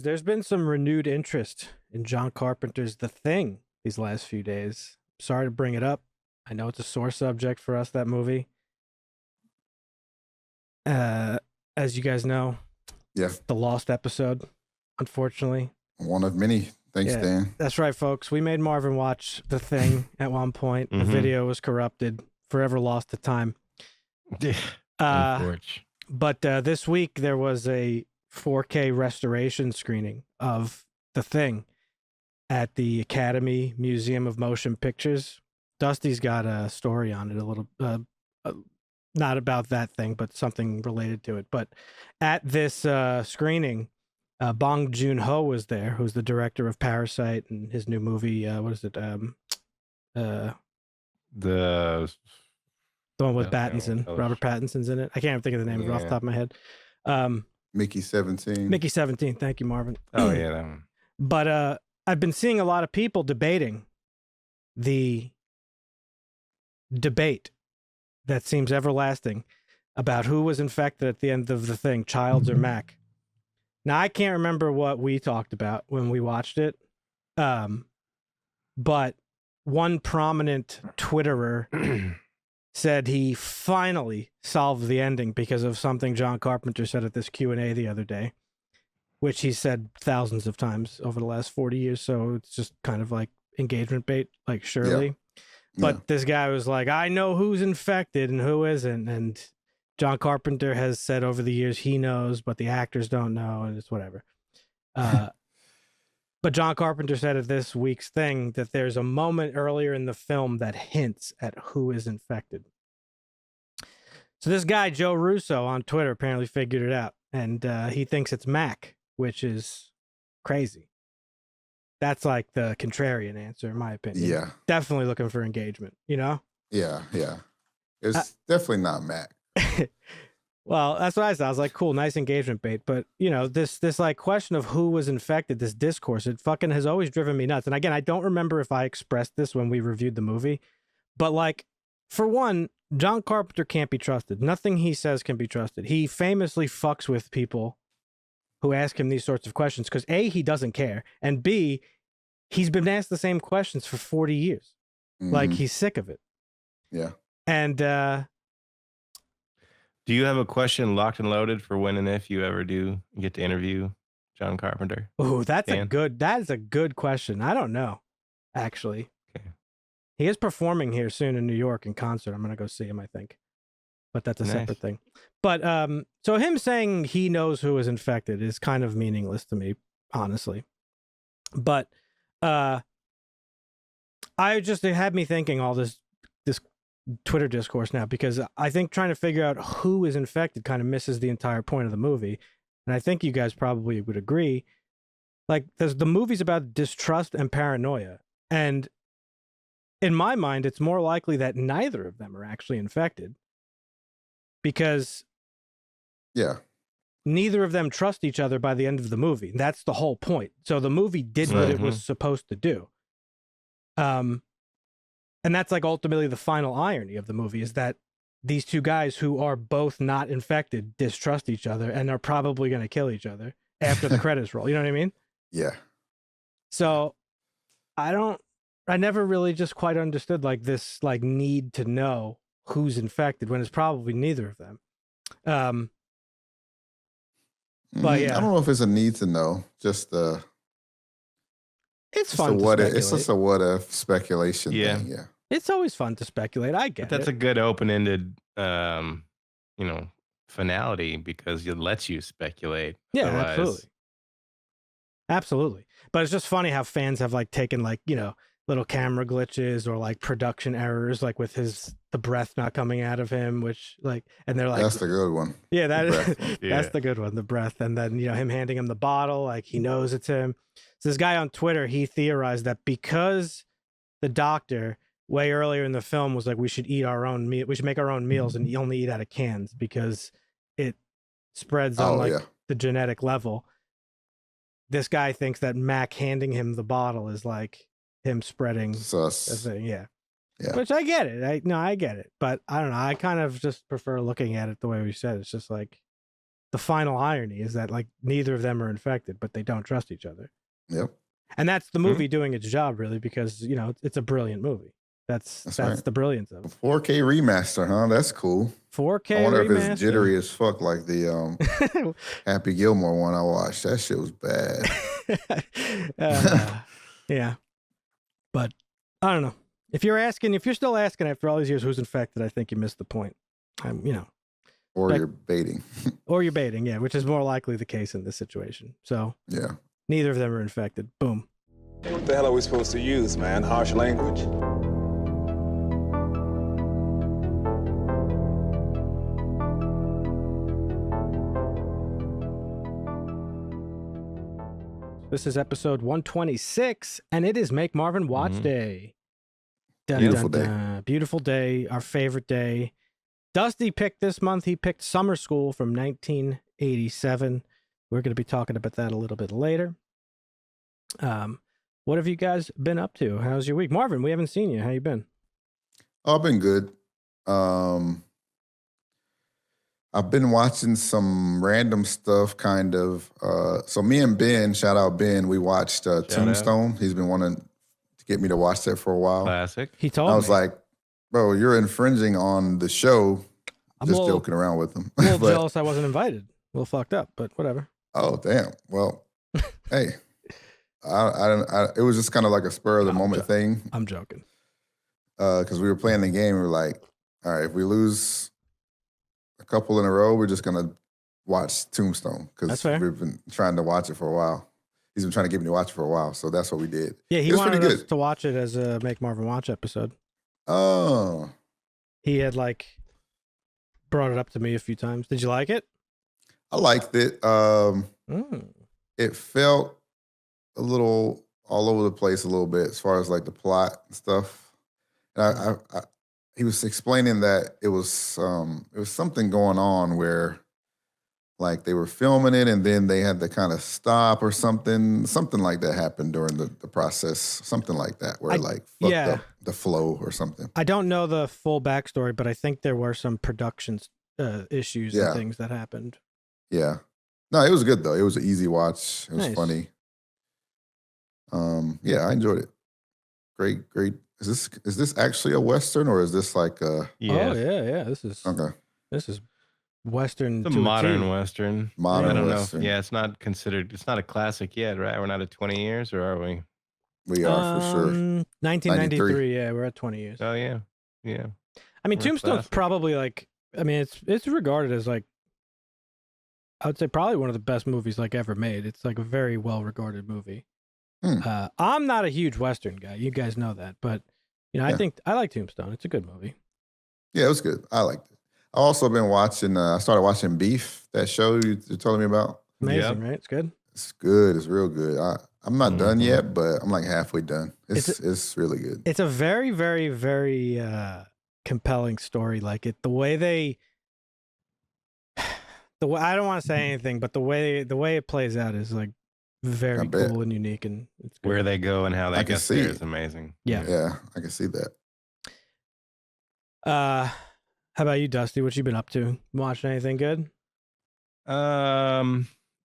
There's been some renewed interest in John Carpenter's The Thing these last few days. Sorry to bring it up. I know it's a sore subject for us, that movie. As you guys know, Yeah, the lost episode, unfortunately. one of many. Thanks, Yeah, Dan. that's right, folks. We made Marvin watch The Thing at one point. The video was corrupted, forever lost to time. Unfortunate. But this week there was a 4K restoration screening of The Thing at the Academy Museum of Motion Pictures. Dusty's got a story on it, a little, not about that thing, but something related to it. But at this screening, Bong Joon-ho was there, who's the director of Parasite and his new movie. What is it? The one with Pattinson. Robert Pattinson's in it. I can't even think of the name of it off the top of my head. Mickey 17. Mickey 17. Thank you, Marvin. Oh yeah, that one. But I've been seeing a lot of people debating the debate that seems everlasting about who was infected at the end of The Thing, Childs or Mac. Now, I can't remember what we talked about when we watched it, but one prominent Twitterer said he finally solved the ending because of something John Carpenter said at this Q&A the other day, which he said thousands of times over the last 40 years. So it's just kind of like engagement bait, like Shirley. Yeah. But this guy was like, I know who's infected and who isn't. And John Carpenter has said over the years he knows, but the actors don't know, and it's whatever. But John Carpenter said at this week's thing that there's a moment earlier in the film that hints at who is infected. So this guy, Joe Russo, on Twitter apparently figured it out, and he thinks it's Mac, which is crazy. That's like the contrarian answer, in my opinion. Yeah. Definitely looking for engagement, you know? Yeah. It's definitely not Mac. Well, that's what I said. I was like, cool, nice engagement bait. But, you know, this like question of who was infected, this discourse, it fucking has always driven me nuts. And again, I don't remember if I expressed this when we reviewed the movie. But like, for one, John Carpenter can't be trusted. Nothing he says can be trusted. He famously fucks with people who ask him these sorts of questions because A, he doesn't care, and B, he's been asked the same questions for 40 years. Mhm. Like, he's sick of it. Yeah. And Do you have a question locked and loaded for when and if you ever do get to interview John Carpenter? oh, that is a good question. I don't know, actually. Okay. He is performing here soon in New York in concert. I'm gonna go see him, I think. But that's a separate thing. But so him saying he knows who is infected is kind of meaningless to me, honestly. But it had me thinking all this Twitter discourse now, because I think trying to figure out who is infected kind of misses the entire point of the movie. And I think you guys probably would agree. Like, the movie's about distrust and paranoia. And in my mind, it's more likely that neither of them are actually infected, because neither of them trust each other by the end of the movie. That's the whole point. So the movie did what it was supposed to do. And that's like ultimately the final irony of the movie, is that these two guys who are both not infected distrust each other and are probably going to kill each other after the credits roll. You know what I mean? Yeah. So I never really just quite understood like this like need to know who's infected when it's probably neither of them. But yeah, I don't know if it's a need to know. Just it's fun. It's just a what if speculation thing. Yeah. It's always fun to speculate. I get it. That's a good open-ended, finality, because it lets you speculate. Yeah, Otherwise... absolutely. But it's just funny how fans have like taken like, you know, little camera glitches or like production errors, like with the breath not coming out of him, which like, and they're like, that's the good one. Yeah, that's the good one, the breath. And then, you know, him handing him the bottle, like he knows it's him. So this guy on Twitter, he theorized that because the doctor way earlier in the film was like, we should eat our own meal, we should make our own meals and only eat out of cans because it spreads on the genetic level. This guy thinks that Mac handing him the bottle is like him spreading sus. Yeah. Which I get it. I get it. But I don't know. I kind of just prefer looking at it the way we said. It's just like, the final irony is that like neither of them are infected, but they don't trust each other. Yep. And that's the movie doing its job, really, because you know it's a brilliant movie. That's right. The brilliance of it. 4K remaster, huh? That's cool. 4K. I wonder remaster. if it's jittery as fuck, like the Happy Gilmore one I watched. That shit was bad. Yeah, but I don't know. If you're still asking after all these years who's infected, I think you missed the point. Or you're baiting. Or you're baiting, yeah, which is more likely the case in this situation. So yeah, neither of them are infected. Boom. What the hell are we supposed to use, man? Harsh language? This is episode 126, and it is Make Marvin Watch Day. Dun, Beautiful dun, day. dun. Beautiful day, our favorite day. Dusty picked this month. He picked Summer School from 1987. We're going to be talking about that a little bit later. What have you guys been up to? How's your week? Marvin, we haven't seen you. How you been? Oh, I've been good. I've been watching some random stuff, kind of. So me and Ben, shout out Ben, we watched Tombstone. He's been wanting to get me to watch that for a while. Classic. He told me. I was like, bro, you're infringing on the show. I'm just joking around with him. I'm a little jealous I wasn't invited. A little fucked up, but whatever. Oh, damn. Well, hey, it was just kind of like a spur of the moment thing. I'm joking. Because we were playing the game. We were like, all right, if we lose a couple in a row, we're just going to watch Tombstone. Because we've been trying to watch it for a while. He's been trying to get me to watch it for a while. So that's what we did. Yeah, he wanted us to watch it as a Make Marvin Watch episode. Oh. He had brought it up to me a few times. Did you like it? I liked it. It felt a little all over the place a little bit as far as like the plot and stuff. And he was explaining that it was something going on where like they were filming it and then they had to kind of stop or something like that happened during the process, something like that, where fucked up the flow or something. I don't know the full backstory, but I think there were some production issues and things that happened. Yeah. No, it was good though. It was an easy watch. It was funny. Yeah, I enjoyed it. Great. Is this actually a Western or is this like a... Yeah. Oh, yeah. This is Western. It's a modern Western. Modern I don't Western. know. Yeah, it's not a classic yet, right? We're not at 20 years, or are we? We are for sure. 1993. Yeah, we're at 20 years. Oh, yeah. Yeah. I mean, Tombstone's probably it's regarded as I would say probably one of the best movies ever made. It's a very well regarded movie. I'm not a huge Western guy. You guys know that, but I think I like Tombstone. It's a good movie. Yeah, it was good. I liked it. I've also been watching. I started watching Beef, that show you're telling me about. Amazing, right? It's good. It's good. It's real good. I'm not done yet, but I'm halfway done. It's really good. It's a very, very, very compelling story. The way I don't want to say anything, but the way it plays out is very cool and unique, and it's good. Where they go and how they get there is amazing. Yeah, I can see that. How about you, Dusty? What you been up to? Watching anything good? I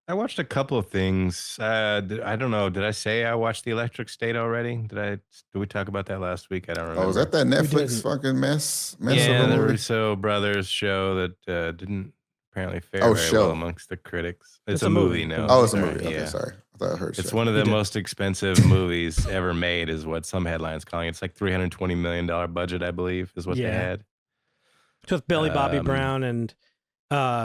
watched a couple of things. I don't know. Did I say I watched The Electric State already? Did we talk about that last week? I don't remember. Oh, was that Netflix fucking mess? Yeah, the Russo brothers show that didn't apparently fare very well amongst the critics. It's a movie now. Oh, it's a movie. Okay, sorry. I thought I heard it's one of the most expensive movies ever made, is what some headlines calling it. It's like $320 million budget, I believe, is what they had. It's with Billy Bobby Brown and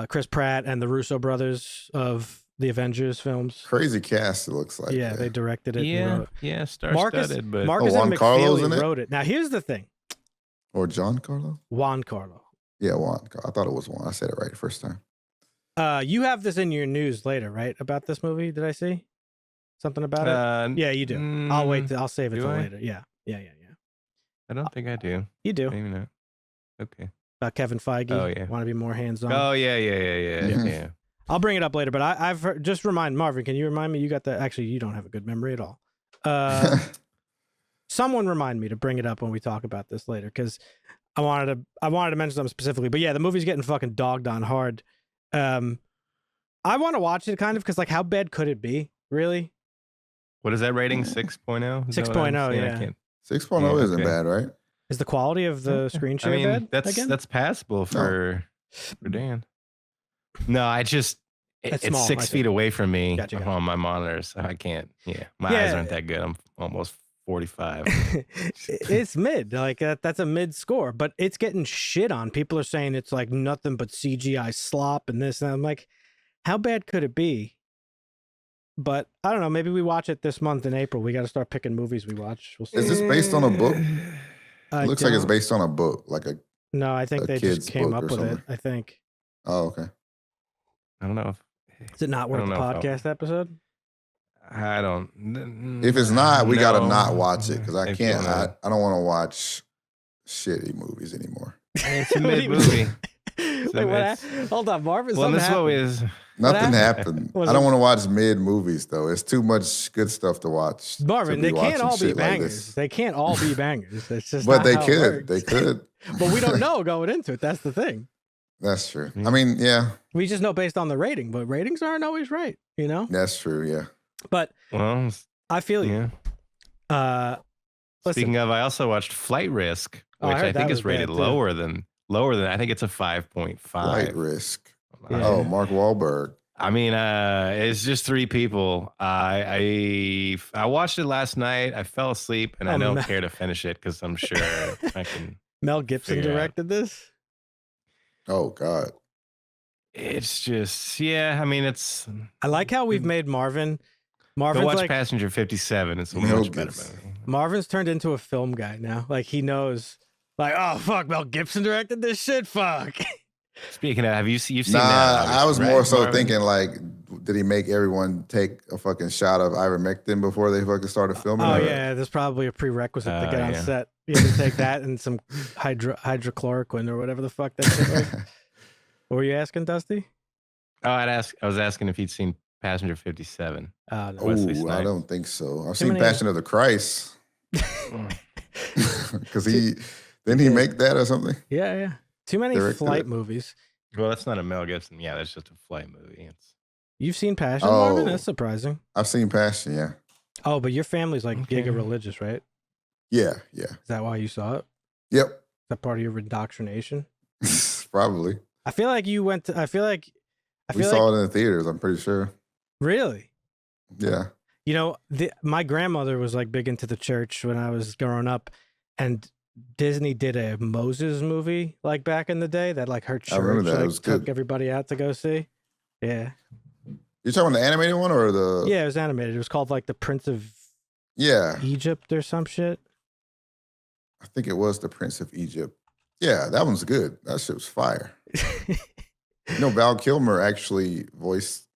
Chris Pratt and the Russo brothers of the Avengers films. Crazy cast, it looks like. Yeah, they directed it. Yeah, star-studded. But Marcus Juan and Carlo's McFeely wrote it. Now, here's the thing. Or John Carlo? Juan Carlo. Yeah, Juan. I thought it was Juan. I said it right the first time. You have this in your news later, right? About this movie? Did I see something about it? Yeah, you do. I'll wait. I'll save it till later. Yeah. I don't think I do. You do. Maybe not. Okay. About Kevin Feige. Oh, yeah. Want to be more hands-on. Oh, yeah. I'll bring it up later, but I've heard, just remind Marvin. Can you remind me? You got that? Actually, you don't have a good memory at all. Someone remind me to bring it up when we talk about this later, because I wanted to mention something specifically. But yeah, the movie's getting fucking dogged on hard. I want to watch it kind of because like how bad could it be? Really? What is that rating? 6.0? 6.0, yeah. 6.0 isn't bad, right? Is the quality of the screen share bad? That's passable for Dan. No, it's small, 6 feet away from me Gotcha. on my monitor, so I can't. Yeah, my eyes aren't that good. I'm almost 45. It's mid. Like that's a mid score, but it's getting shit on. People are saying it's like nothing but CGI slop and this. And I'm like, how bad could it be? But I don't know. Maybe we watch it this month in April. We got to start picking movies we watch. We'll see. Is this based on a book? It looks like it's based on a book, like a. No, I think they just came up with it. I think. Oh, okay. I don't know. Is it not worth the podcast episode? I don't. If it's not, we got to not watch it because I can't. I don't want to watch shitty movies anymore. It's a mid movie. Wait, what? Hold on, Marvin. Well, this is nothing happened. I don't want to watch mid movies though. It's too much good stuff to watch. Marvin, they can't all be bangers. They can't all be bangers. It's just. But they could. They could. But we don't know going into it. That's the thing. That's true. I mean, yeah. We just know based on the rating, but ratings aren't always right. You know. That's true. Yeah. But I feel you. Speaking of, I also watched Flight Risk, which I think is rated lower than. I think it's a 5.5. Flight Risk. Yeah. Oh, Mark Wahlberg. I mean, it's just 3 people. I watched it last night. I fell asleep, and I don't care to finish it because I'm sure I can. Mel Gibson directed this. Oh God. It's just I mean, it's. I like how we've made Marvin. Marvin's watch Passenger 57. It's a much better movie. Marvin's turned into a film guy now. Like he knows. Like, oh fuck, Mel Gibson directed this shit. Fuck. Speaking of, you've seen that? I was more so thinking like, did he make everyone take a fucking shot of ivermectin before they fucking started filming? Oh yeah, there's probably a prerequisite to get on set. You have to take that and some hydrochloroquine or whatever the fuck that shit was. What were you asking, Dusty? Oh, I was asking if he'd seen Passenger 57. No. Oh, I don't think so. I've seen Passion of the Christ. Because didn't he make that or something? Yeah. Too many flight movies. Well, that's not a Mel Gibson. Yeah, that's just a flight movie. You've seen Passion, Marvin? That's surprising. I've seen Passion, yeah. Oh, but your family's like giga religious, right? Yeah. Is that why you saw it? Yep. Is that part of your indoctrination? Probably. I feel like you went to, we saw it in the theaters, I'm pretty sure. Really? Yeah. You know, my grandmother was like big into the church when I was growing up, and Disney did a Moses movie like back in the day that like her church took everybody out to go see. Yeah. You're talking the animated one or the? Yeah, it was animated. It was called like the Prince of Egypt or some shit. I think it was the Prince of Egypt. Yeah, that one's good. That shit was fire. Val Kilmer actually voiced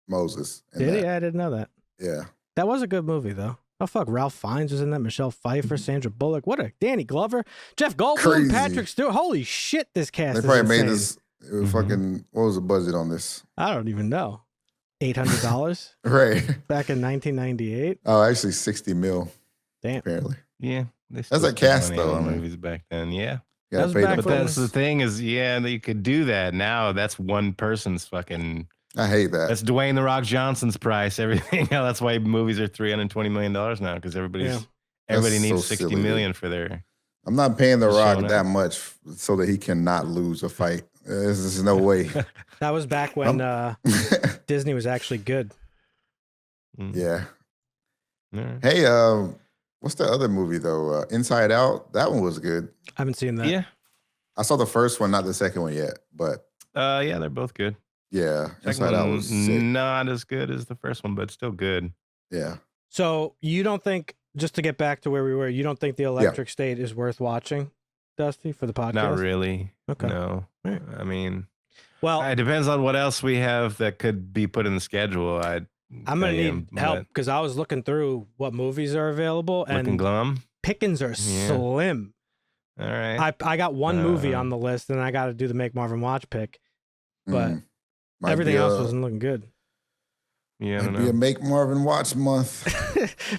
Moses. Did he? I didn't know that. Yeah. That was a good movie though. Oh fuck, Ralph Fiennes was in that. Michelle Pfeiffer, Sandra Bullock. What a Danny Glover, Jeff Goldblum, Patrick Stewart. Holy shit, this cast. They probably made this. It was fucking. What was the budget on this? I don't even know. $800. Right. Back in 1998. Oh, actually $60 million. Damn. Apparently. Yeah. That's a cast though. Movies back then. Yeah. But that's the thing is, you could do that now. That's one person's fucking. I hate that. That's Dwayne "The Rock" Johnson's price. Everything. That's why movies are $320 million now because everybody needs $60 million for their. I'm not paying The Rock that much so that he cannot lose a fight. There's no way. That was back when Disney was actually good. Yeah. Yeah. Hey, what's the other movie though? Inside Out. That one was good. I haven't seen that. Yeah. I saw the first one, not the second one yet, but. Yeah, they're both good. Yeah, Inside Out was sick. Not as good as the first one, but still good. Yeah. So you don't think, just to get back to where we were, you don't think the Electric State is worth watching, Dusty, for the podcast? Not really. Okay. No. Right. I mean, well, it depends on what else we have that could be put in the schedule. I'm going to need help because I was looking through what movies are available and glum. pickings are slim. All right. I got one movie on the list and I got to do the Make Marvin Watch pick, but everything else wasn't looking good. Yeah, I don't know. Be a Make Marvin Watch month.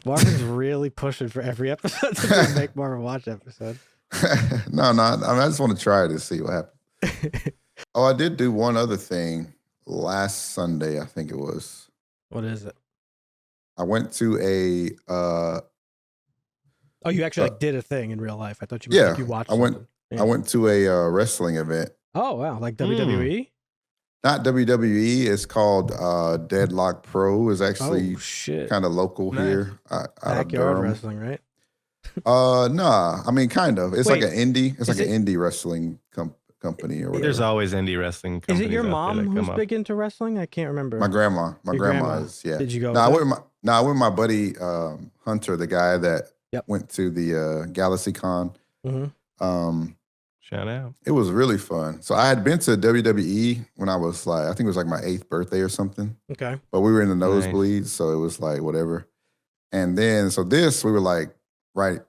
Marvin's really pushing for every episode to be a Make Marvin Watch episode. No. I just want to try it to see what happens. Oh, I did do one other thing last Sunday, I think it was. What is it? I went to a Oh, you actually like did a thing in real life. I thought you meant like you watched something. I went to a wrestling event. Oh wow, like WWE? Not WWE. It's called Deadlock Pro. It's actually kind of local here out of Backyard Durham. wrestling, right? Nah. I mean, kind of. It's Wait, like an indie. It's like an indie wrestling company or whatever. There's always indie wrestling companies. Is it your out mom there that who's come big into wrestling? I can't remember. My grandma. My grandma is. Yeah. Did you go? I went with my buddy Hunter, the guy that went to the Galaxy Con. Mm-hmm. Shout out. It was really fun. So I had been to WWE when I was like, I think it was like my 8th birthday or something. Okay. But we were in the nosebleeds, so it was like whatever. And then we were like right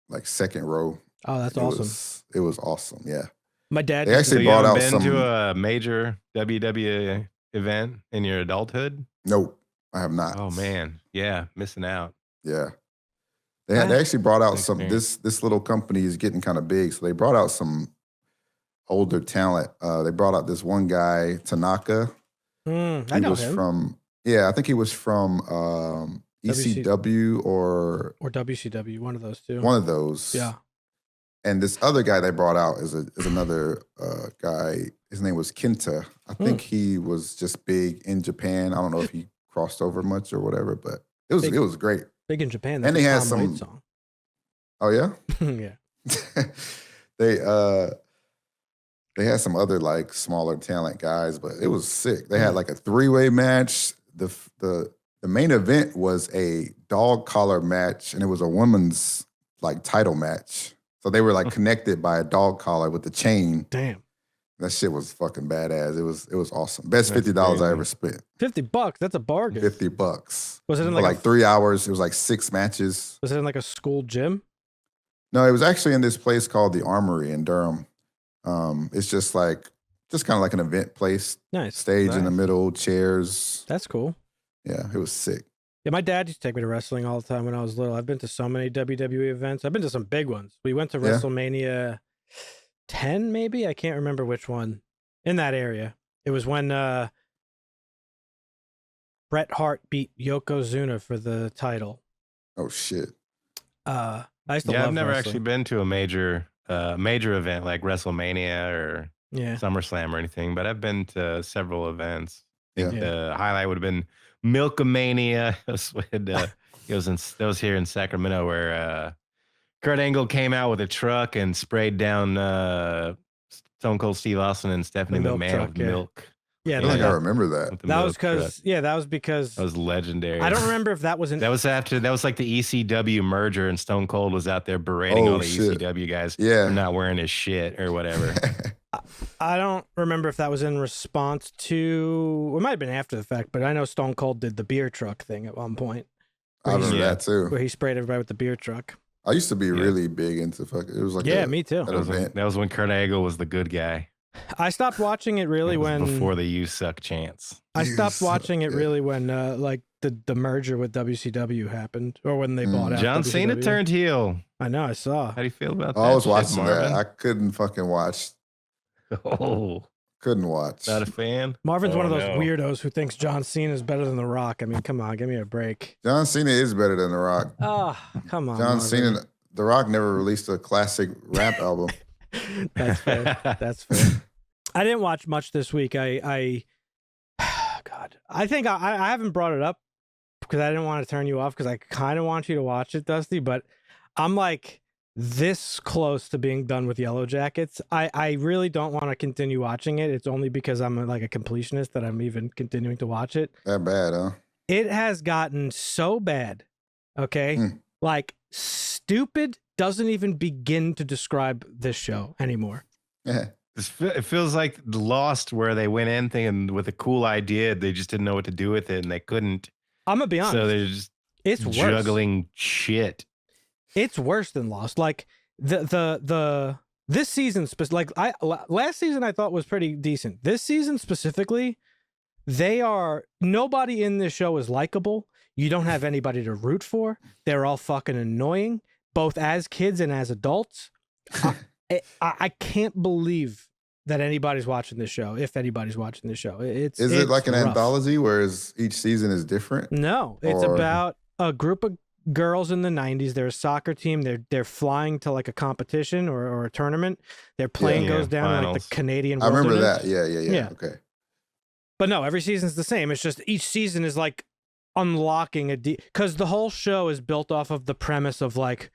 like second row. Oh, that's awesome. It was awesome. Yeah. My dad actually brought out been to a major WWE event in your adulthood? Nope, I have not. Oh man, yeah, missing out. Yeah. They actually brought out some. This little company is getting kind of big, so they brought out some older talent. They brought out this one guy, Tanaka. I know him. I think he was from ECW or WCW, one of those two. One of those. Yeah. And this other guy they brought out is another guy. His name was Kenta. I think he was just big in Japan. I don't know if he crossed over much or whatever, but it was great. Big in Japan. That's and they had some song. Oh yeah? Yeah. They had some other like smaller talent guys, but it was sick. They had like a 3-way match. The main event was a dog collar match, and it was a women's like title match. So they were like connected by a dog collar with a chain. Damn. That shit was fucking badass. It was awesome. Best $50 I ever spent. $50? That's a bargain. $50. Was it in like 3 hours? It was like 6 matches. Was it in like a school gym? No, it was actually in this place called the Armory in Durham. It's just kind of like an event place. Nice. Stage in the middle, chairs. That's cool. Yeah, it was sick. Yeah, my dad used to take me to wrestling all the time when I was little. I've been to so many WWE events. I've been to some big ones. We went to WrestleMania 10, maybe? I can't remember which one. In that area. It was when Bret Hart beat Yokozuna for the title. Oh, shit. I used to love I've never wrestling. actually been to a major event like WrestleMania or SummerSlam or anything, but I've been to several events. The highlight would have been Milkamania. It was here in Sacramento where Kurt Angle came out with a truck and sprayed down Stone Cold Steve Austin and Stephanie McMahon with milk. Yeah, I don't think I remember that. That was because that was legendary. I don't remember if that was that was like the ECW merger, and Stone Cold was out there berating all the ECW guys for not wearing his shit or whatever. I don't remember if that was in response to, it might have been after the fact, but I know Stone Cold did the beer truck thing at one point. I remember that too. Where he sprayed everybody with the beer truck. I used to be really big into fucking, it was like me too. That was when Kurt Angle was the good guy. I stopped watching it really before the "You Suck" chants. I stopped watching it really when like the merger with WCW happened, or when they bought out John WCW. Cena turned heel. I know, I saw. How do you feel about that? I was watching Marvin? that. I couldn't fucking watch. Oh, couldn't watch. Not a fan. Marvin's one of those weirdos who thinks John Cena is better than The Rock. I mean, come on, give me a break. John Cena is better than The Rock. Oh, come on, John Marvin. Cena. The Rock never released a classic rap album. That's fair. That's fair. I didn't watch much this week. God, I think I haven't brought it up because I didn't want to turn you off because I kind of want you to watch it, Dusty, but I'm like this close to being done with Yellowjackets. I really don't want to continue watching it. It's only because I'm like a completionist that I'm even continuing to watch it. That bad, huh? It has gotten so bad. Okay. Like stupid doesn't even begin to describe this show anymore. Yeah. It feels like Lost, where they went in thinking with a cool idea, they just didn't know what to do with it, and they couldn't. I'm gonna be honest. So they're just juggling shit. It's worse than Lost. Like this season, last season I thought was pretty decent. This season specifically, nobody in this show is likable. You don't have anybody to root for. They're all fucking annoying, both as kids and as adults. I can't believe that anybody's watching this show. If anybody's watching this show, it's like an rough. anthology, whereas each season is different? No, it's about a group of girls in the 90s. They're a soccer team. They're flying to like a competition or a tournament. Their plane goes down in like the Canadian wilderness. I remember that. Yeah. Okay. But no, every season's the same. It's just each season is like unlocking because the whole show is built off of the premise of like,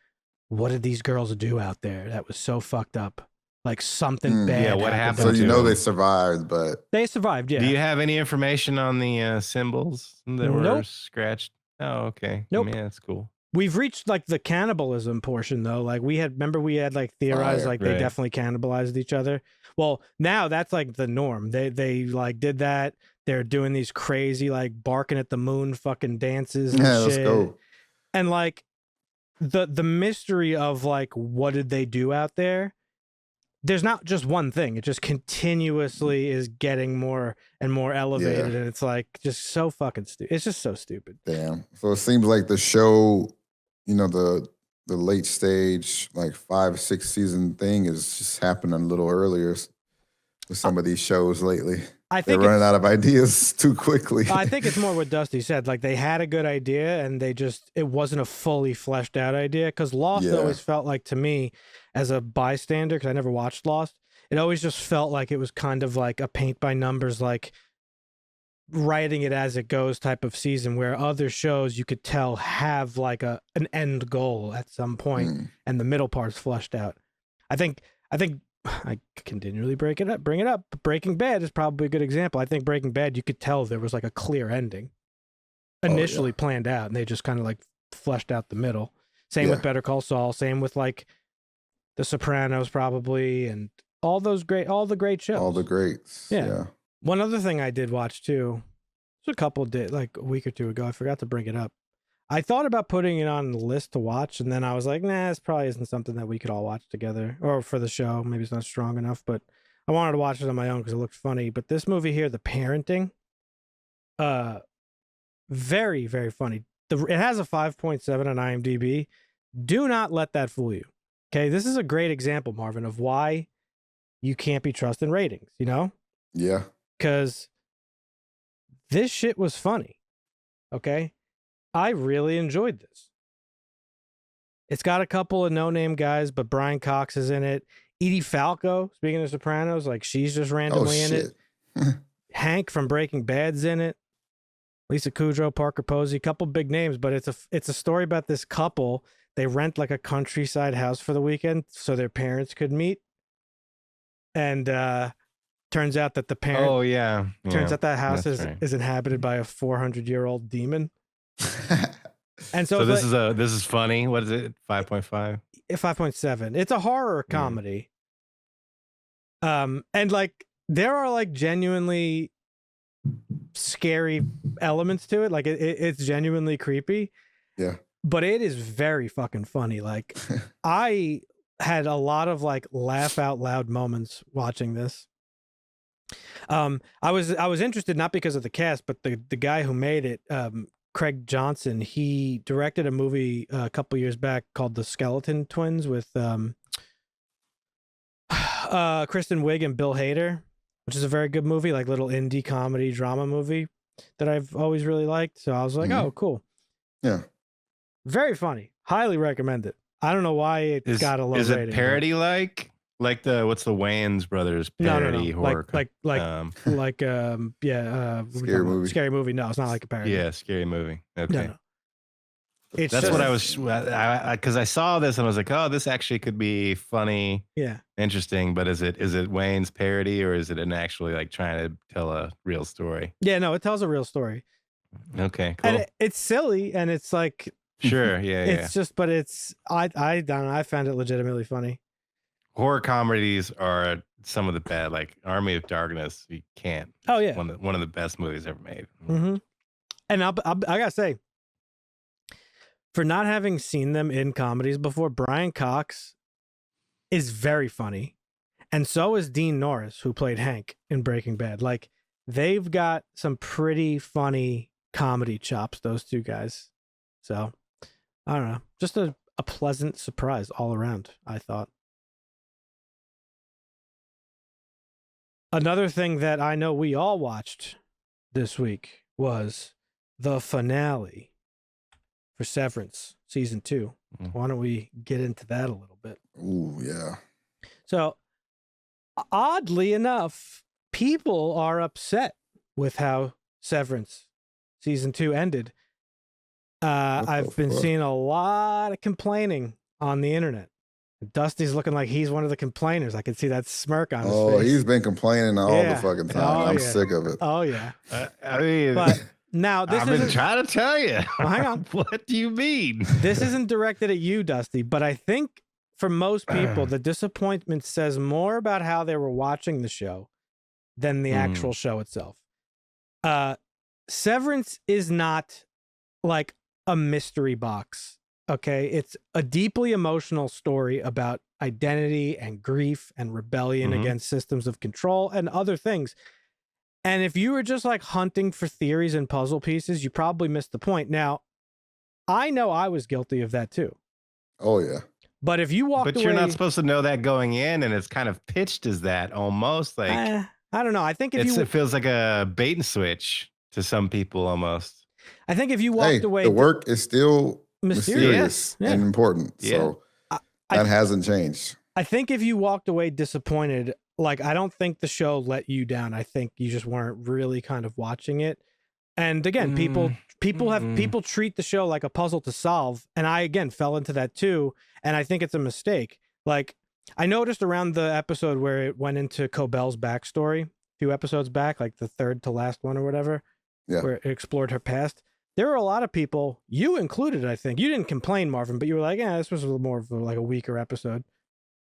what did these girls do out there that was so fucked up? Like something bad. Yeah, what happened? So you know they survived, but they survived. Yeah. Do you have any information on the symbols that were scratched? Oh, okay. Nope. Yeah, that's cool. We've reached like the cannibalism portion though. Like we had like theorized like they definitely cannibalized each other. Well, now that's like the norm. They like did that. They're doing these crazy like barking at the moon fucking dances and shit. Let's go. And like the mystery of like what did they do out there? There's not just one thing. It just continuously is getting more and more elevated, and it's like just so fucking stupid. It's just so stupid. Damn. So it seems like the show, you know, the late stage, like 5-6 season thing is just happening a little earlier with some of these shows lately. I think they're running out of ideas too quickly. I think it's more what Dusty said. Like they had a good idea and it wasn't a fully fleshed out idea. Because Lost always felt like, to me, as a bystander, because I never watched Lost, it always just felt like it was kind of like a paint by numbers, like writing it as it goes type of season, where other shows you could tell have like an end goal at some point and the middle part's fleshed out. I think I continually bring it up. Breaking Bad is probably a good example. I think Breaking Bad, you could tell there was like a clear ending initially planned out, and they just kind of like fleshed out the middle. Same with Better Call Saul. Same with like The Sopranos, probably, and all the great shows. All the greats. Yeah. One other thing I did watch too, it was like a week or two ago. I forgot to bring it up. I thought about putting it on the list to watch, and then I was like, nah, this probably isn't something that we could all watch together or for the show. Maybe it's not strong enough, but I wanted to watch it on my own because it looked funny. But this movie here, The Parenting, very, very funny. It has a 5.7 on IMDb. Do not let that fool you. Okay, this is a great example, Marvin, of why you can't be trusting ratings, you know? Yeah. Because this shit was funny, okay? I really enjoyed this. It's got a couple of no-name guys, but Brian Cox is in it. Edie Falco, speaking of Sopranos, like she's just randomly in it. Hank from Breaking Bad's in it. Lisa Kudrow, Parker Posey, a couple big names, but it's a story about this couple. They rent like a countryside house for the weekend so their parents could meet. And turns out that the parent turns out that house is inhabited by a 400-year-old demon. And so this is funny. What is it? 5.5? 5.7. It's a horror comedy. And like there are like genuinely scary elements to it. Like it's genuinely creepy. Yeah. But it is very fucking funny. Like I had a lot of like laugh out loud moments watching this. I was interested not because of the cast, but the guy who made it, Craig Johnson. He directed a movie a couple years back called The Skeleton Twins with Kristen Wiig and Bill Hader, which is a very good movie, like little indie comedy drama movie that I've always really liked. So I was like, oh, cool. Yeah. Very funny. Highly recommend it. I don't know why it got a low rating. Is it parody like what's the Wayans brothers parody horror? Scary movie. Scary movie. No, it's not like a parody. Yeah, Scary Movie. Okay. No. That's what I was, because I saw this and I was like, oh, this actually could be funny, interesting. But is it Wayne's parody or is it an actually like trying to tell a real story? Yeah, no, it tells a real story. Okay, cool. And it's silly and it's like, sure, yeah, it's just, but it's I don't know, I found it legitimately funny. Horror comedies are some of the bad, like Army of Darkness. You can't. Oh yeah, one of the best movies ever made. Mm-hmm. And I gotta say, for not having seen them in comedies before, Brian Cox is very funny, and so is Dean Norris, who played Hank in Breaking Bad. Like they've got some pretty funny comedy chops, those two guys. So I don't know, just a pleasant surprise all around, I thought. Another thing that I know we all watched this week was the finale for Severance season 2. Why don't we get into that a little bit? Ooh, yeah. So, oddly enough, people are upset with how Severance season 2 ended. I've been seeing a lot of complaining on the internet. Dusty's looking like he's one of the complainers. I can see that smirk on his face. Oh, he's been complaining all the fucking time. I'm sick of it. Oh, yeah. I mean, but now this I've been trying to tell you. Well, hang on. What do you mean? This isn't directed at you, Dusty, but I think for most people, the disappointment says more about how they were watching the show than the actual show itself. Severance is not like a mystery box. Okay, it's a deeply emotional story about identity and grief and rebellion against systems of control and other things. And if you were just like hunting for theories and puzzle pieces, you probably missed the point. Now, I know I was guilty of that too. Oh, yeah. But if you walked away... But you're not supposed to know that going in, and it's kind of pitched as that almost. Like I don't know. I think it feels like a bait and switch to some people almost. I think if you walked away... the work is still... mysterious and important. So that hasn't changed. I think if you walked away disappointed, like, I don't think the show let you down. I think you just weren't really kind of watching it. And again, people treat the show like a puzzle to solve. And I, again, fell into that too. And I think it's a mistake. Like, I noticed around the episode where it went into Cobell's backstory, a few episodes back, like the third to last one or whatever, where it explored her past. There were a lot of people, you included, I think. You didn't complain, Marvin, but you were like, this was a little more of a weaker episode.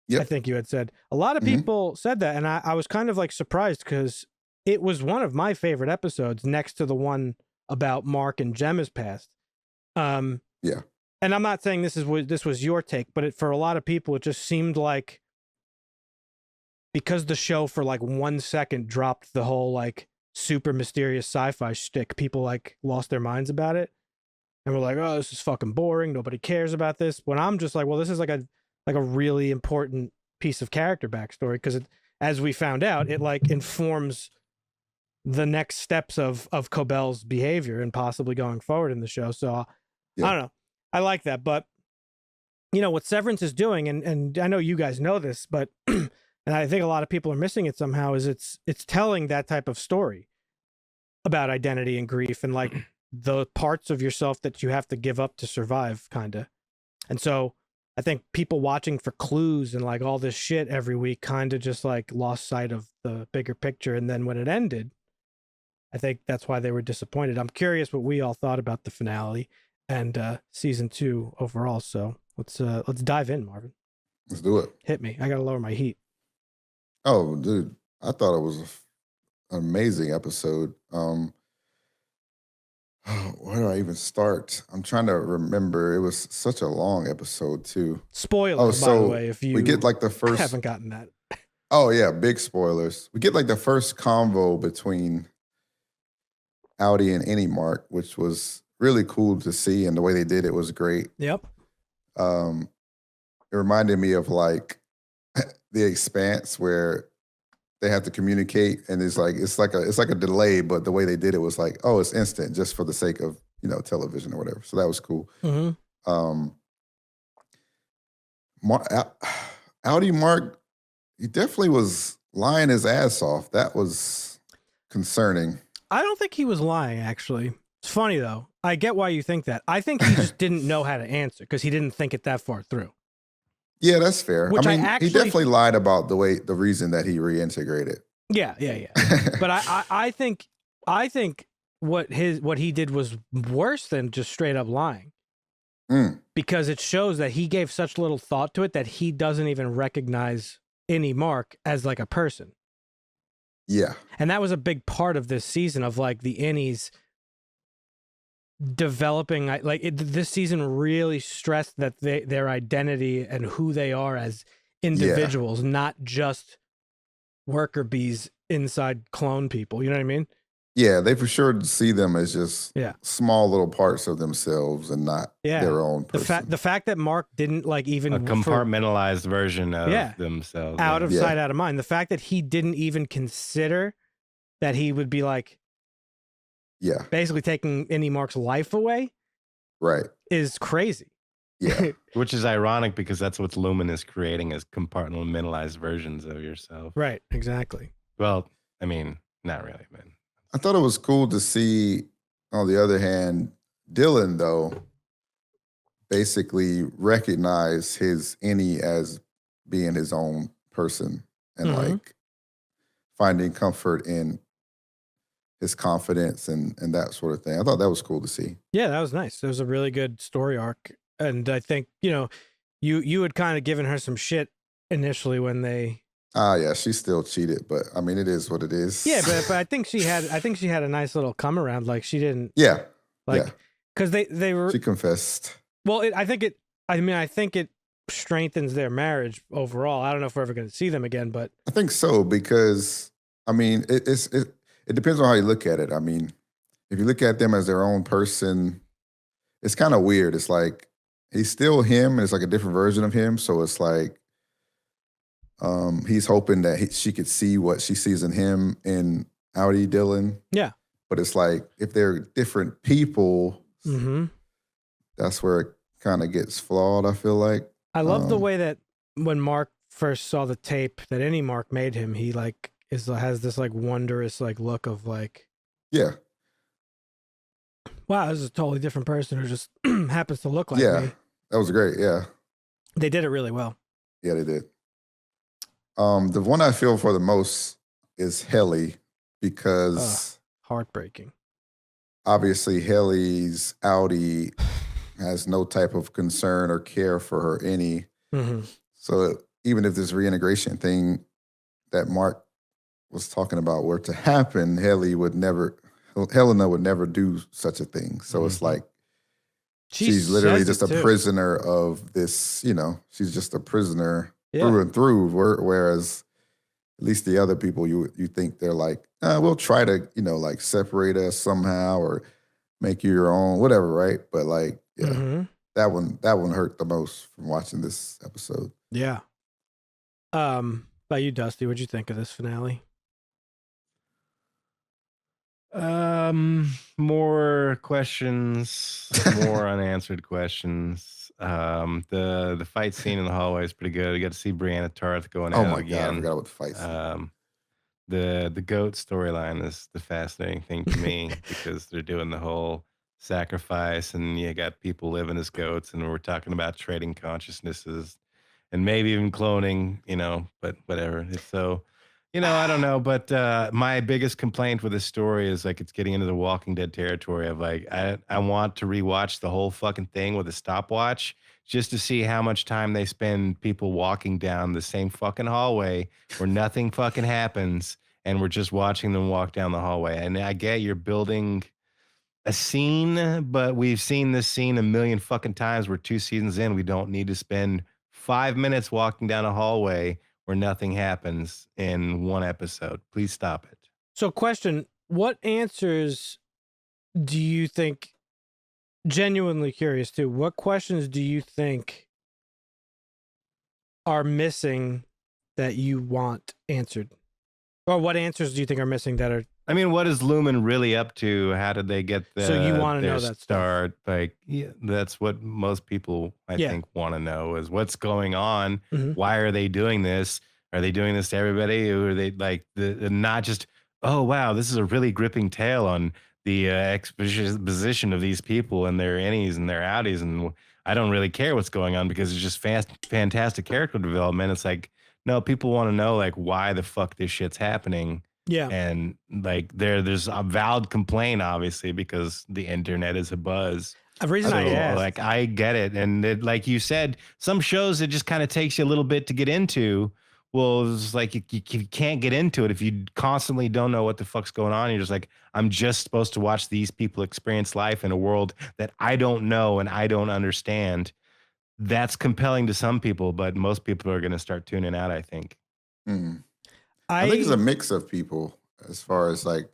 Yep. I think you had said. A lot of people said that, and I was kind of like surprised because it was one of my favorite episodes next to the one about Mark and Gemma's past. And I'm not saying this was your take, but for a lot of people, it just seemed like because the show for like 1 second dropped the whole like super mysterious sci-fi shtick, people like lost their minds about it and were like, oh, this is fucking boring, nobody cares about this, when I'm just like, well, this is like a really important piece of character backstory, because as we found out, it like informs the next steps of Cobell's behavior and possibly going forward in the show. So I don't know, I like that. But you know what Severance is doing, and I know you guys know this, but and I think a lot of people are missing it somehow, is it's telling that type of story about identity and grief and like the parts of yourself that you have to give up to survive, kind of. And so I think people watching for clues and like all this shit every week kind of just like lost sight of the bigger picture. And then when it ended, I think that's why they were disappointed. I'm curious what we all thought about the finale and season 2 overall. So let's dive in, Marvin. Let's do it. Hit me. I got to lower my heat. Oh, dude, I thought it was an amazing episode. Where do I even start? I'm trying to remember. It was such a long episode too. Spoilers, by the way, if you we get like the first haven't gotten that. Oh yeah, big spoilers. We get like the first convo between Audi and Any Mark, which was really cool to see, and the way they did it was great. Yep. It reminded me of like The Expanse, where they have to communicate, and it's like a delay, but the way they did it was like, oh, it's instant, just for the sake of television or whatever. So that was cool. Audi Mark, he definitely was lying his ass off. That was concerning. I don't think he was lying, actually. It's funny though. I get why you think that. I think he just didn't know how to answer because he didn't think it that far through. Yeah, that's fair. He definitely lied about the reason that he reintegrated. Yeah. But I think what he did was worse than just straight up lying. Because it shows that he gave such little thought to it that he doesn't even recognize Any Mark as like a person. Yeah. And that was a big part of this season of like the Innies developing, like this season really stressed that their identity and who they are as individuals, not just worker bees inside clone people. You know what I mean? Yeah, they for sure see them as just small little parts of themselves and not their own person. The fact that Mark didn't like even a compartmentalized version of themselves. Out of sight, out of mind. The fact that he didn't even consider that he would be like basically taking any Mark's life away. Right. Is crazy. Yeah. Which is ironic because that's what Lumen is creating as compartmentalized versions of yourself. Right, exactly. Well, I mean, not really, man. I thought it was cool to see, on the other hand, Dylan, though, basically recognize his any as being his own person and like finding comfort in his confidence and that sort of thing. I thought that was cool to see. Yeah, that was nice. It was a really good story arc. And I think, you had kind of given her some shit initially when they... yeah, she still cheated, but I mean, it is what it is. Yeah, but I think she had a nice little come around. Like she didn't. Yeah. Because they were. She confessed. Well, I think it strengthens their marriage overall. I don't know if we're ever going to see them again, but I think so because I mean, it depends on how you look at it. I mean, if you look at them as their own person, it's kind of weird. It's like he's still him, and it's like a different version of him. So it's like. He's hoping that she could see what she sees in him in Audi Dylan. Yeah. But it's like, if they're different people, that's where it kind of gets flawed, I feel like. I love the way that when Mark first saw the tape that any Mark made him, he like has this like wondrous like look of like, yeah, wow, this is a totally different person who just happens to look like me. That was great. Yeah. They did it really well. Yeah, they did. The one I feel for the most is Helly because heartbreaking. Obviously, Helly's Audi has no type of concern or care for her any. So even if this reintegration thing that Mark was talking about were to happen, Helena would never do such a thing. So it's like she's literally just a prisoner of this. She's just a prisoner. Through and through, whereas at least the other people you think they're like, we'll try to, like separate us somehow or make you your own, whatever, right? But like, that one hurt the most from watching this episode. Yeah. By you, Dusty, what'd you think of this finale? More questions, more unanswered questions. The fight scene in the hallway is pretty good. You got to see Brianna Tarth going at it again. God, I forgot about the fight scene. The goat storyline is the fascinating thing to me because they're doing the whole sacrifice and you got people living as goats and we're talking about trading consciousnesses and maybe even cloning, but whatever. It's so, I don't know. But my biggest complaint with this story is like it's getting into the Walking Dead territory of like, I want to rewatch the whole fucking thing with a stopwatch just to see how much time they spend people walking down the same fucking hallway where nothing fucking happens and we're just watching them walk down the hallway. And I get you're building a scene, but we've seen this scene a million fucking times. We're 2 seasons in. We don't need to spend 5 minutes walking down a hallway where nothing happens in one episode. Please stop it. So question, what answers do you think, genuinely curious too, what questions do you think are missing that you want answered? Or what answers do you think are missing that are... I mean, what is Lumen really up to? How did they get so you want to know that start? Stuff. Like, that's what most people, I think, want to know is what's going on. Why are they doing this? Are they doing this to everybody? Or are they like not just, oh, wow, this is a really gripping tale on the exposition of these people and their innies and their outies. And I don't really care what's going on because it's just fantastic character development. It's like, no, people want to know like why the fuck this shit's happening. Yeah. And like there's a valid complaint, obviously, because the internet is a buzz. The reason I asked. Like, I get it. And it, like you said, some shows, it just kind of takes you a little bit to get into. Well, it's like you can't get into it if you constantly don't know what the fuck's going on. You're just like, I'm just supposed to watch these people experience life in a world that I don't know and I don't understand. That's compelling to some people, but most people are going to start tuning out, I think. I think it's a mix of people as far as like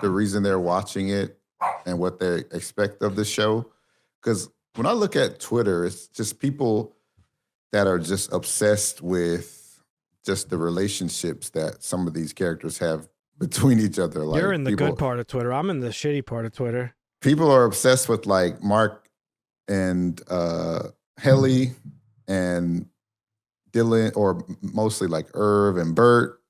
the reason they're watching it and what they expect of the show. Because when I look at Twitter, it's just people that are just obsessed with just the relationships that some of these characters have between each other. Like, you're in the good part of Twitter. I'm in the shitty part of Twitter. People are obsessed with like Mark and Helly and Dylan, or mostly like Irv and Bert.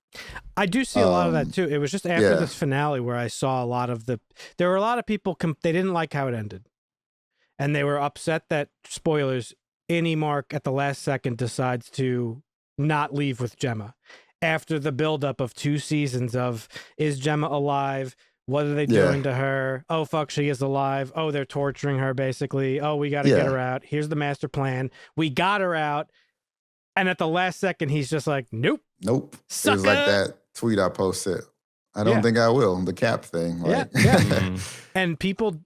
I do see a lot of that too. It was just after this finale where I saw a lot of there were a lot of people, they didn't like how it ended. And they were upset that, spoilers, any Mark at the last second decides to not leave with Gemma. After the buildup of 2 seasons of, is Gemma alive? What are they doing to her? Oh, fuck, she is alive. Oh, they're torturing her, basically. Oh, we got to get her out. Here's the master plan. We got her out. And at the last second, he's just like, nope. Nope. Sucker. It was like that tweet I posted. I don't think I will. The Cap thing. Like. Yeah. And people,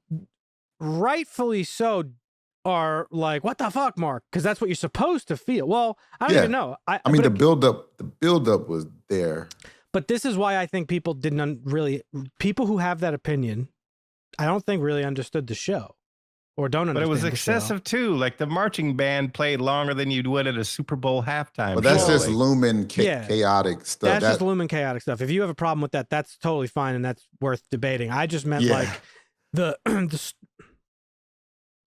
rightfully so, are like, what the fuck, Mark? Because that's what you're supposed to feel. Well, I don't even know. I mean, the buildup was there. But this is why I think people people who have that opinion, I don't think really understood the show. Or don't understand. But it was excessive too. Like the marching band played longer than you'd would at a Super Bowl halftime. But that's just Lumen chaotic stuff. That's just Lumen chaotic stuff. If you have a problem with that, that's totally fine and that's worth debating. I just meant like the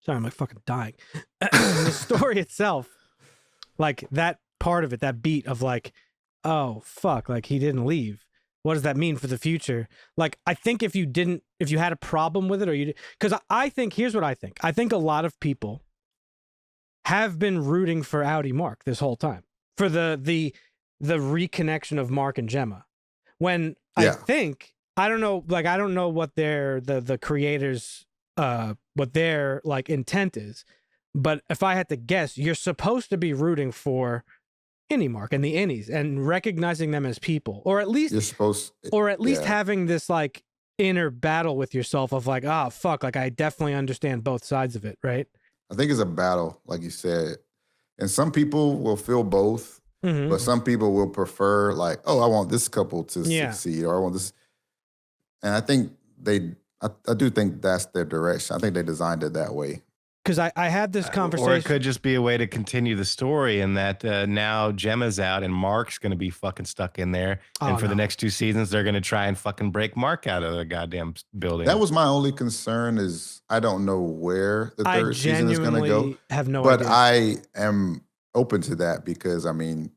sorry, I'm like fucking dying. The story itself, like that part of it, that beat of like, oh fuck, like he didn't leave. What does that mean for the future? Like, I think if you had a problem with it, because I think, here's what I think. I think a lot of people have been rooting for Audi Mark this whole time, for the reconnection of Mark and Gemma. When I think, I don't know what the creators, what their like intent is, but if I had to guess, you're supposed to be rooting for Innie Mark and the Innies and recognizing them as people, or at least having this like inner battle with yourself of like, oh fuck, like I definitely understand both sides of it, right? I think it's a battle, like you said, and some people will feel both, but some people will prefer like, oh, I want this couple to succeed, or I want this, and I think I do think that's their direction. I think they designed it that way. Because I had this conversation. Or it could just be a way to continue the story, and that now Gemma's out and Mark's going to be fucking stuck in there. And for the next 2 seasons, they're going to try and fucking break Mark out of the goddamn building. That was my only concern, is I don't know where the third season is going to go. Have no idea. But I am open to that because, I mean,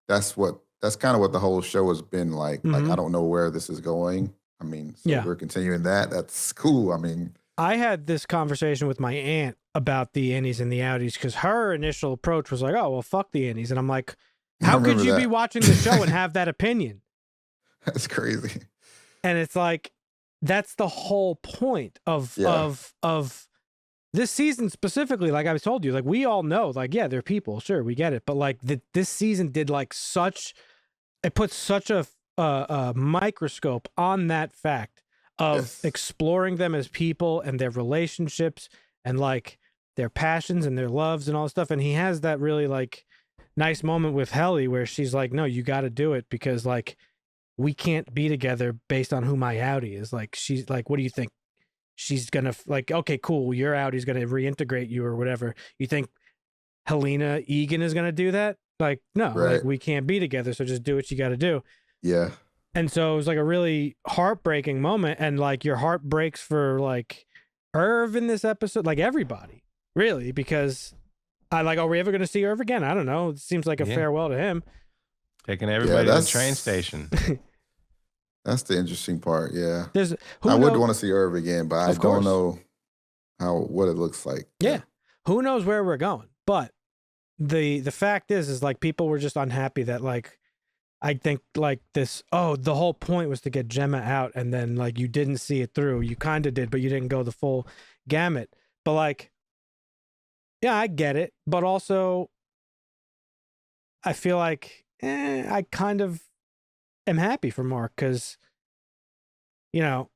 that's kind of what the whole show has been like. Like, I don't know where this is going. I mean, so we're continuing that. That's cool. I mean, I had this conversation with my aunt about the Innies and the Outies because her initial approach was like, oh, well, fuck the Innies. And I'm like, how could you be watching the show and have that opinion? That's crazy. And it's like, that's the whole point of this season specifically. Like I told you, like we all know, like, yeah, they're people. Sure, we get it. But like this season did like it put such a microscope on that fact of exploring them as people and their relationships and like their passions and their loves and all this stuff. And he has that really like nice moment with Helly where she's like, no, you got to do it because like we can't be together based on who my Audi is. Like, she's like, what do you think? She's going to like, okay, cool. Your Audi's going to reintegrate you or whatever. You think Helena Egan is going to do that? Like, no, like we can't be together. So just do what you got to do. Yeah. And so it was like a really heartbreaking moment. And like your heart breaks for like Irv in this episode, like everybody really, because I like, are we ever going to see Irv again? I don't know. It seems like a farewell to him. Taking everybody to the train station. That's the interesting part. Yeah. I would want to see Irv again, but I don't know what it looks like. Yeah. Who knows where we're going? But the fact is like people were just unhappy that like, I think like this, the whole point was to get Gemma out and then like you didn't see it through. You kind of did, but you didn't go the full gamut. But like, yeah, I get it. But also, I feel like I kind of am happy for Mark because, you know,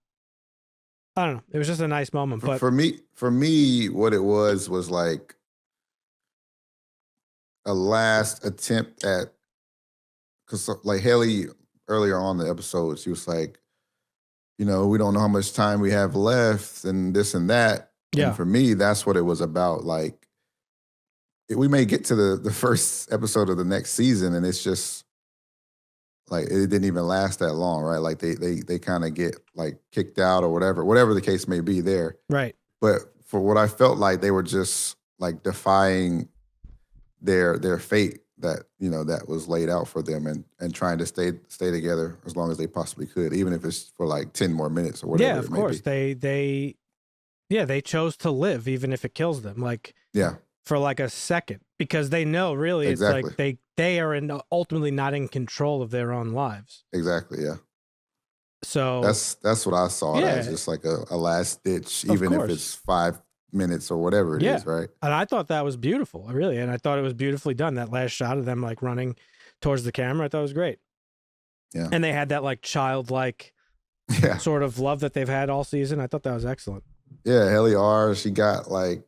I don't know. It was just a nice moment. But for me, what it was like a last attempt at, because like Haley earlier on in the episode, she was like, we don't know how much time we have left and this and that. Yeah. And for me, that's what it was about. Like, we may get to the first episode of the next season, and it's just like it didn't even last that long, right? Like they kind of get like kicked out or whatever the case may be there. Right. But for what I felt like, they were just like defying their fate that that was laid out for them, and trying to stay together as long as they possibly could, even if it's for like 10 more minutes or whatever. Yeah, of course. They chose to live even if it kills them. Like, yeah, for like a second, because they know really exactly. It's like they are ultimately not in control of their own lives. Exactly. Yeah. So that's what I saw it as, just like a last ditch, even if it's 5 minutes or whatever it is, right? And I thought that was beautiful, really, and I thought it was beautifully done. That last shot of them like running towards the camera, I thought it was great. Yeah, and they had that like childlike sort of love that they've had all season. I thought that was excellent. Yeah, Helly R, she got like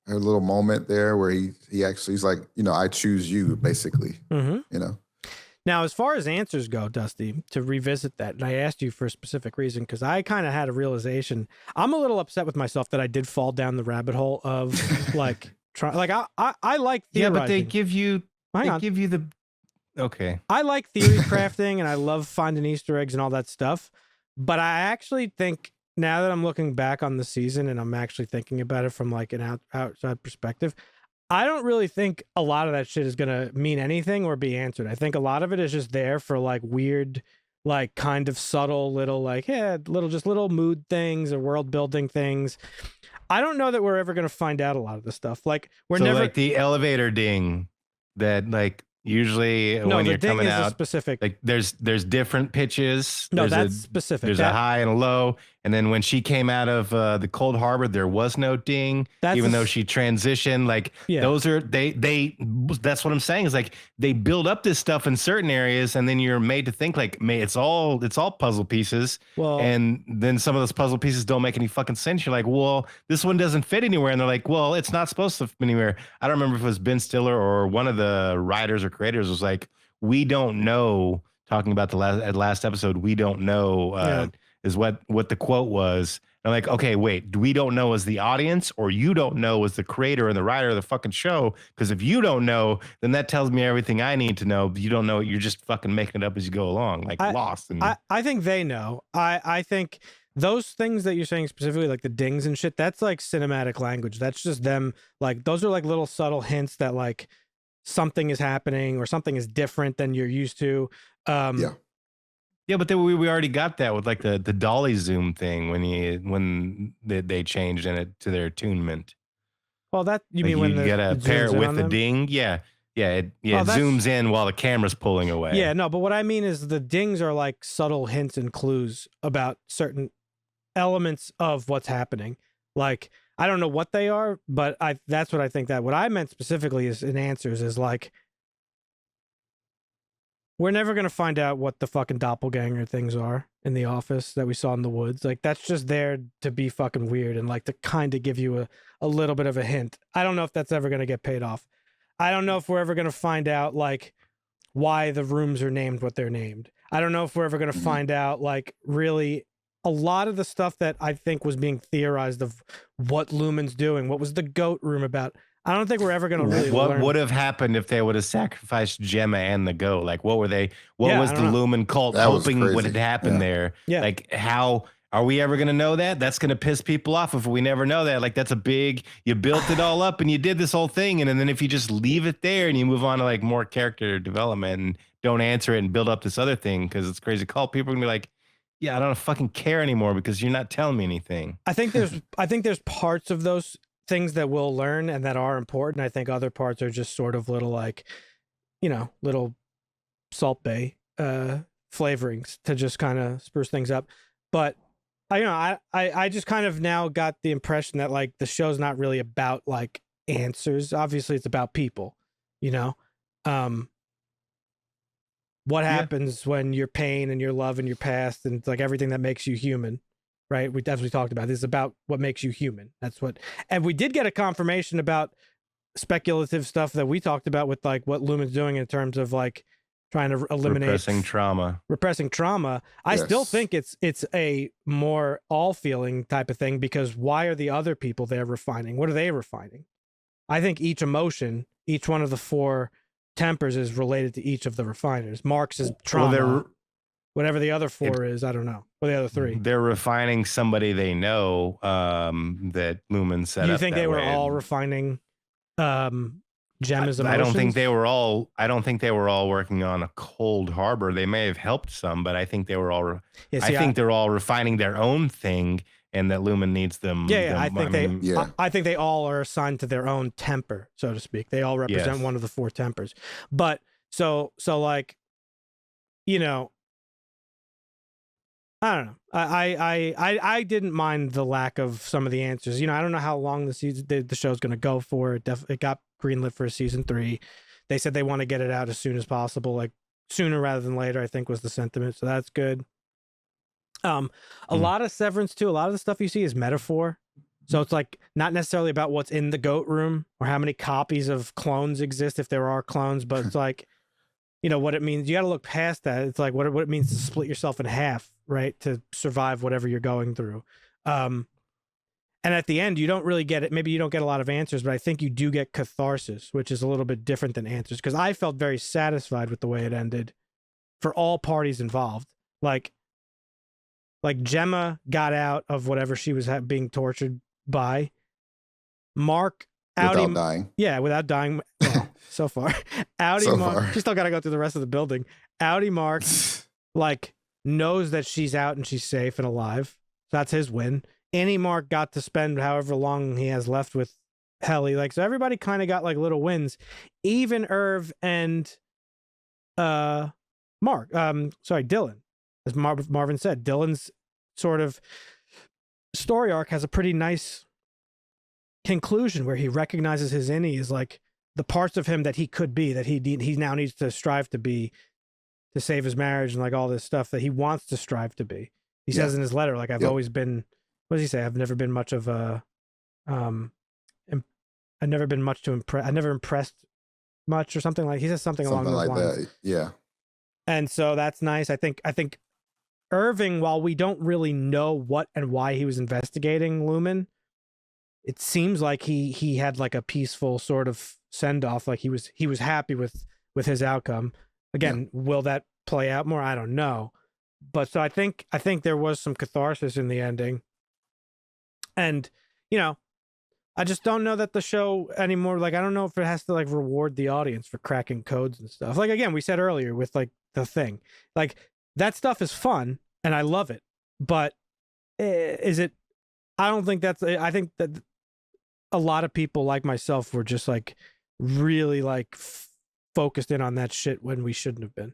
her little moment there where he's like, I choose you, basically. Mm-hmm. Now, as far as answers go, Dusty, to revisit that, and I asked you for a specific reason because I kind of had a realization. I'm a little upset with myself that I did fall down the rabbit hole of like I like theorizing. Yeah, but they give you the okay. I like theory crafting and I love finding Easter eggs and all that stuff. But I actually think now that I'm looking back on the season and I'm actually thinking about it from like an outside perspective, I don't really think a lot of that shit is going to mean anything or be answered. I think a lot of it is just there for like weird, like kind of subtle little like, little mood things or world building things. I don't know that we're ever going to find out a lot of this stuff. Like like the elevator ding that like usually when you're coming out, specific. Like there's different pitches. No, that's specific. There's a high and a low. And then when she came out of the cold harbor, there was no ding, even though she transitioned. Like those are that's what I'm saying is like they build up this stuff in certain areas, and then you're made to think like it's all puzzle pieces. Well, and then some of those puzzle pieces don't make any fucking sense. You're like, well, this one doesn't fit anywhere, and they're like, well, it's not supposed to fit anywhere. I don't remember if it was Ben Stiller or one of the writers or creators was like, we don't know. Talking about the last episode, we don't know. Is what the quote was. And I'm like, okay, wait, we don't know as the audience, or you don't know as the creator and the writer of the fucking show? Because if you don't know, then that tells me everything I need to know. But you don't know, you're just fucking making it up as you go along, like Lost. And I think they know. I think those things that you're saying specifically, like the dings and shit, that's like cinematic language. That's just them. Like those are like little subtle hints that like something is happening or something is different than you're used to. Yeah, but then we already got that with like the dolly zoom thing when they changed in it to their attunement. Well, that you like mean when you get a pair it with the ding? Yeah, it zooms in while the camera's pulling away. Yeah, no, but what I mean is the dings are like subtle hints and clues about certain elements of what's happening. Like I don't know what they are, but that's what I think that what I meant specifically is in answers is like. We're never going to find out what the fucking doppelganger things are in the office that we saw in the woods. Like, that's just there to be fucking weird and, like, to kind of give you a little bit of a hint. I don't know if that's ever going to get paid off. I don't know if we're ever going to find out, like, why the rooms are named what they're named. I don't know if we're ever going to find out, like, really a lot of the stuff that I think was being theorized of what Lumen's doing. What was the goat room about? I don't think we're ever going to really What learn. would have happened if they would have sacrificed Gemma and the goat? Like, what were they? What was the Lumen cult hoping would have happened there? Yeah. Like, how are we ever going to know that? That's going to piss people off if we never know that. Like, that's you built it all up and you did this whole thing. And then if you just leave it there and you move on to like more character development and don't answer it and build up this other thing because it's crazy cult, people are going to be like, yeah, I don't fucking care anymore because you're not telling me anything. I think there's parts of those things that we'll learn and that are important. I think other parts are just sort of little like, little Salt Bay flavorings to just kind of spruce things up. But I just kind of now got the impression that like the show's not really about like answers. Obviously it's about people, what happens when your pain and your love and your past and it's like everything that makes you human. Right. As we talked about, this is about what makes you human. And we did get a confirmation about speculative stuff that we talked about with like what Lumen's doing in terms of like trying to eliminate repressing trauma. I still think it's a more all feeling type of thing, because why are the other people there refining? What are they refining? I think each emotion, each one of the 4 tempers is related to each of the refiners. Mark's is trauma. Well, whatever the other 4 is, I don't know. Or the other 3. They're refining somebody they know that Lumen set up. You think they were all refining Gemma's emotions? I don't think they were all working on a cold harbor. They may have helped some, but I think they were all I think they're all refining their own thing, and that Lumen needs them. I think they all are assigned to their own temper, so to speak. They all represent one of the 4 tempers. But so like, you know, I don't know. I didn't mind the lack of some of the answers. You know, I don't know how long the show's going to go for. It got greenlit for season 3. They said they want to get it out as soon as possible, like sooner rather than later, I think was the sentiment. So that's good. A lot of Severance too. A lot of the stuff you see is metaphor. So it's like not necessarily about what's in the goat room or how many copies of clones exist, if there are clones, but it's like, you know, what it means. You got to look past that. It's like what it means to split yourself in half, right? To survive whatever you're going through. And at the end, you don't really get it. Maybe you don't get a lot of answers, but I think you do get catharsis, which is a little bit different than answers, because I felt very satisfied with the way it ended for all parties involved. Like Gemma got out of whatever she was being tortured by. Mark without dying. Yeah, without dying. Well, so far. Mark. She still got to go through the rest of the building. Outie Mark, like, knows that she's out and she's safe and alive. So that's his win. Annie Mark got to spend however long he has left with Helly. Like, so everybody kind of got like little wins. Even Irv and Dylan. As Marvin said, Dylan's sort of story arc has a pretty nice conclusion where he recognizes his innie is like the parts of him that he could be, that he now needs to strive to be to save his marriage and like all this stuff that he wants to strive to be. He says in his letter, like, I've always been, what does he say? I've never been much of a, I've never been much to impress. I never impressed much, or something like. He says something along those like lines. That. Yeah. And so that's nice. I think Irving, while we don't really know what and why he was investigating Lumen, it seems like he had like a peaceful sort of send off. Like he was happy with his outcome. Again, will that play out more? I don't know. But so I think there was some catharsis in the ending. And, you know, I just don't know that the show anymore, like, I don't know if it has to like reward the audience for cracking codes and stuff. Like, again, we said earlier with like The Thing, like that stuff is fun and I love it. But is it, I don't think that's, I think that a lot of people like myself were just like really like focused in on that shit when we shouldn't have been.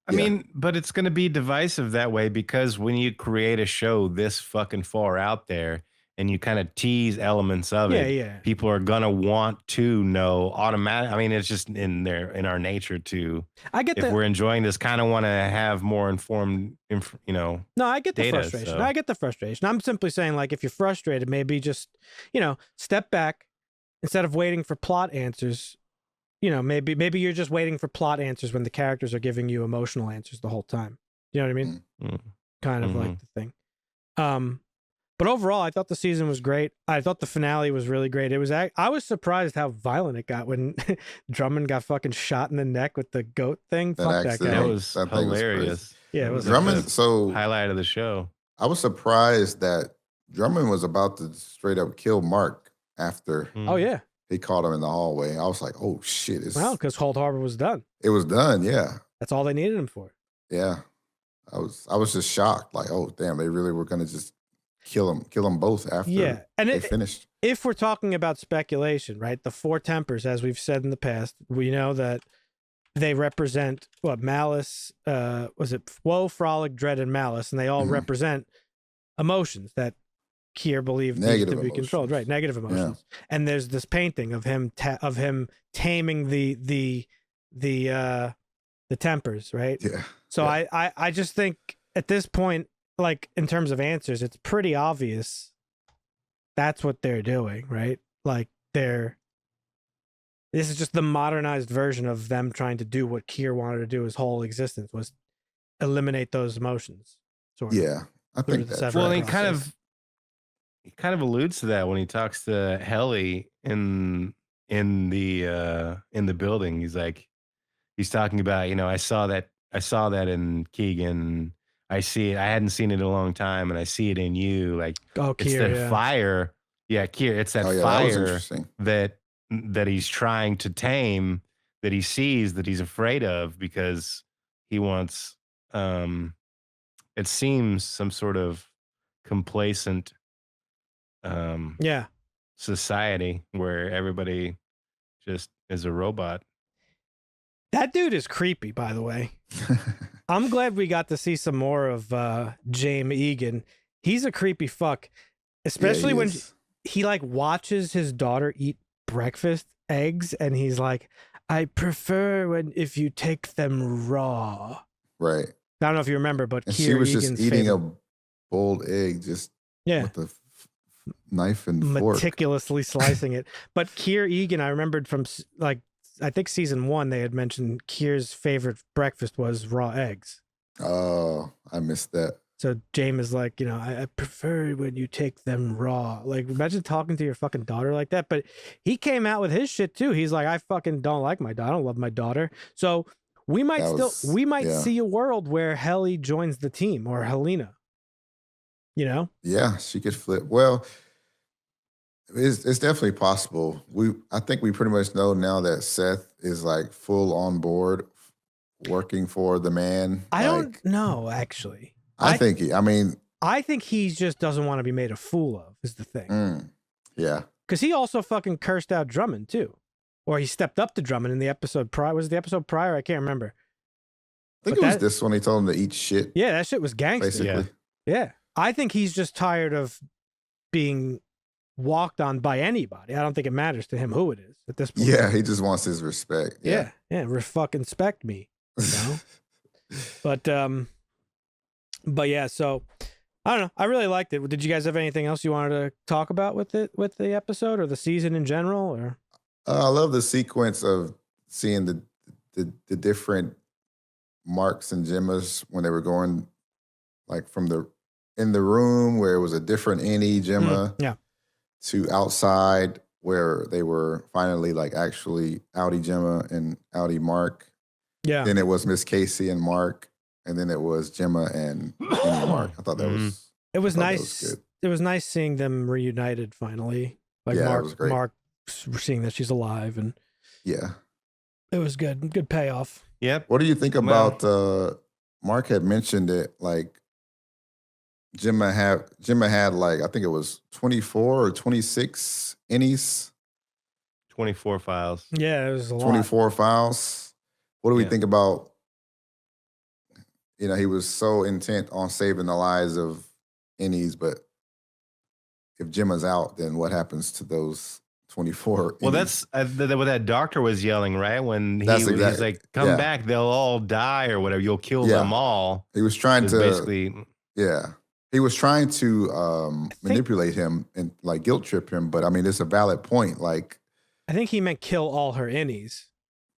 I mean, but it's going to be divisive that way, because when you create a show this fucking far out there and you kind of tease elements of it, people are going to want to know automatic. I mean, it's just in our nature to, if we're enjoying this, kind of want to have more informed, No, I get the data, frustration. So. I get the frustration. I'm simply saying, like, if you're frustrated, maybe just, step back instead of waiting for plot answers. Maybe you're just waiting for plot answers when the characters are giving you emotional answers the whole time. You know what I mean? Mm-hmm. Kind of like the thing. But overall, I thought the season was great. I thought the finale was really great. I was surprised how violent it got when Drummond got fucking shot in the neck with the goat thing. Fuck that guy. That was hilarious. It was Drummond. So highlight of the show. I was surprised that Drummond was about to straight up kill Mark after. Oh yeah. He caught him in the hallway. I was like, oh shit. Well, because Cold Harbor was done. It was done, yeah. That's all they needed him for. Yeah. I was just shocked. Like, oh damn, they really were gonna just kill them both after they finished. If we're talking about speculation, right? The 4 tempers, as we've said in the past, we know that they represent malice, was it woe, frolic, dread, and malice, and they all represent emotions that Kier believed needs to be controlled, right? Negative emotions. Yeah. And there's this painting of him taming the tempers, right? Yeah. So I just think at this point, like in terms of answers, it's pretty obvious that's what they're doing, right? Like they're This is just the modernized version of them trying to do what Kier wanted to do his whole existence, was eliminate those emotions. Sort of, yeah, I think that's well, right. he kind of alludes to that when he talks to Helly in the building. He's talking about, I saw that in Keegan. I see it. I hadn't seen it in a long time, and I see it in you. Like, it's Kier, that fire. Yeah, Kier. It's that fire that he's trying to tame, that he sees, that he's afraid of, because he wants. It seems some sort of complacent society where everybody just is a robot. That dude is creepy, by the way. I'm glad we got to see some more of James Egan. He's a creepy fuck, especially when he like watches his daughter eat breakfast eggs, and he's like, I prefer if you take them raw. Right. I don't know if you remember, but and she was just eating a boiled egg, just with the knife and fork, meticulously slicing it. But Kier Egan, I remembered from I think season 1, they had mentioned Kier's favorite breakfast was raw eggs. Oh, I missed that. So James is like, I prefer when you take them raw. Like, imagine talking to your fucking daughter like that. But he came out with his shit too. He's like, I fucking don't like my daughter. I don't love my daughter. So we might see a world where Helly joins the team, or Helena. Yeah, she could flip. Well, it's definitely possible. I think we pretty much know now that Seth is like full on board, working for the man. I don't know, actually. I think he just doesn't want to be made a fool of, is the thing. Yeah. Because he also fucking cursed out Drummond too. Or he stepped up to Drummond in the episode prior. Was it the episode prior? I can't remember. I think it was this one. He told him to eat shit. Yeah, that shit was gangster. Basically. Yeah. I think he's just tired of being walked on by anybody. I don't think it matters to him who it is at this point. Yeah, he just wants his respect. Yeah. Fucking respect me. But yeah, so I don't know. I really liked it. Did you guys have anything else you wanted to talk about with the episode or the season in general? Or I love the sequence of seeing the different Marks and Gemmas when they were going, like, from in the room where it was a different Annie Gemma, to outside where they were finally like actually Audi Gemma and Audi Mark. Yeah. Then it was Miss Casey and Mark, and then it was Gemma and Mark. I thought that was. It was nice. It was nice seeing them reunited finally. Like Mark seeing that she's alive, and it was good. Good payoff. Yep. What do you think about? Mark had mentioned it, like Gemma had like, I think it was 24 or 26 innies. 24 files. Yeah, it was a lot. 24 files. What do we think about? He was so intent on saving the lives of innies, but if Gemma's out, then what happens to those 24? Well, that's what that doctor was yelling, right? When he's like, come back, they'll all die or whatever. You'll kill them all. He was trying to basically. Yeah. He was trying to manipulate him and like guilt trip him. But I mean, it's a valid point. Like, I think he meant kill all her innies.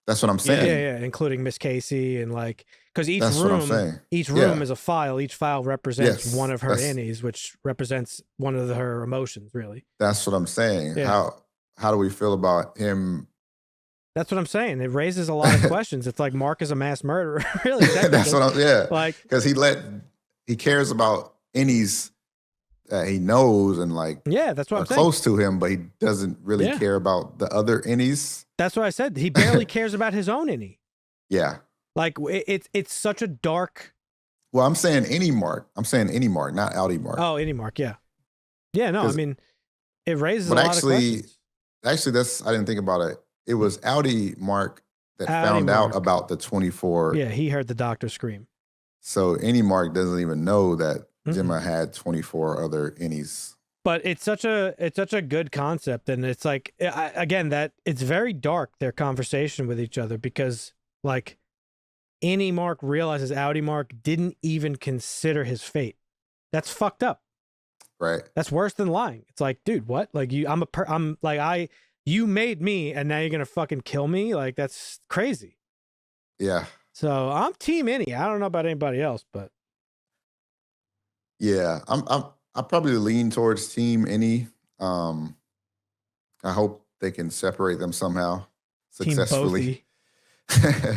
That's what I'm saying. Yeah, including Miss Casey, and like, because each room is a file. Each file represents one of her innies, which represents one of her emotions. Really, that's what I'm saying. Yeah. How do we feel about him? That's what I'm saying. It raises a lot of questions. It's like Mark is a mass murderer. Really, that's what like, because he cares about innies that he knows and like that's what I'm saying. Close to him, but he doesn't really care about the other innies. That's what I said. He barely cares about his own innie. Yeah. Like it's such a dark. Well, I'm saying any Mark. I'm saying any Mark, not Audi Mark. Oh, any Mark. Yeah. Yeah. No, I mean, it raises a lot of questions. Actually, I didn't think about it. It was Audi Mark that found out about the 24. Yeah, he heard the doctor scream. So any Mark doesn't even know that Gemma had 24 other innies. But it's such a good concept, and it's like, again, that it's very dark, their conversation with each other, because like Annie Mark realizes Audi Mark didn't even consider his fate. That's fucked up. Right. That's worse than lying. It's like, dude, what? Like you made me and now you're going to fucking kill me. Like, that's crazy. Yeah. So I'm team Innie. I don't know about anybody else, but. Yeah, I probably lean towards team Innie. I hope they can separate them somehow successfully.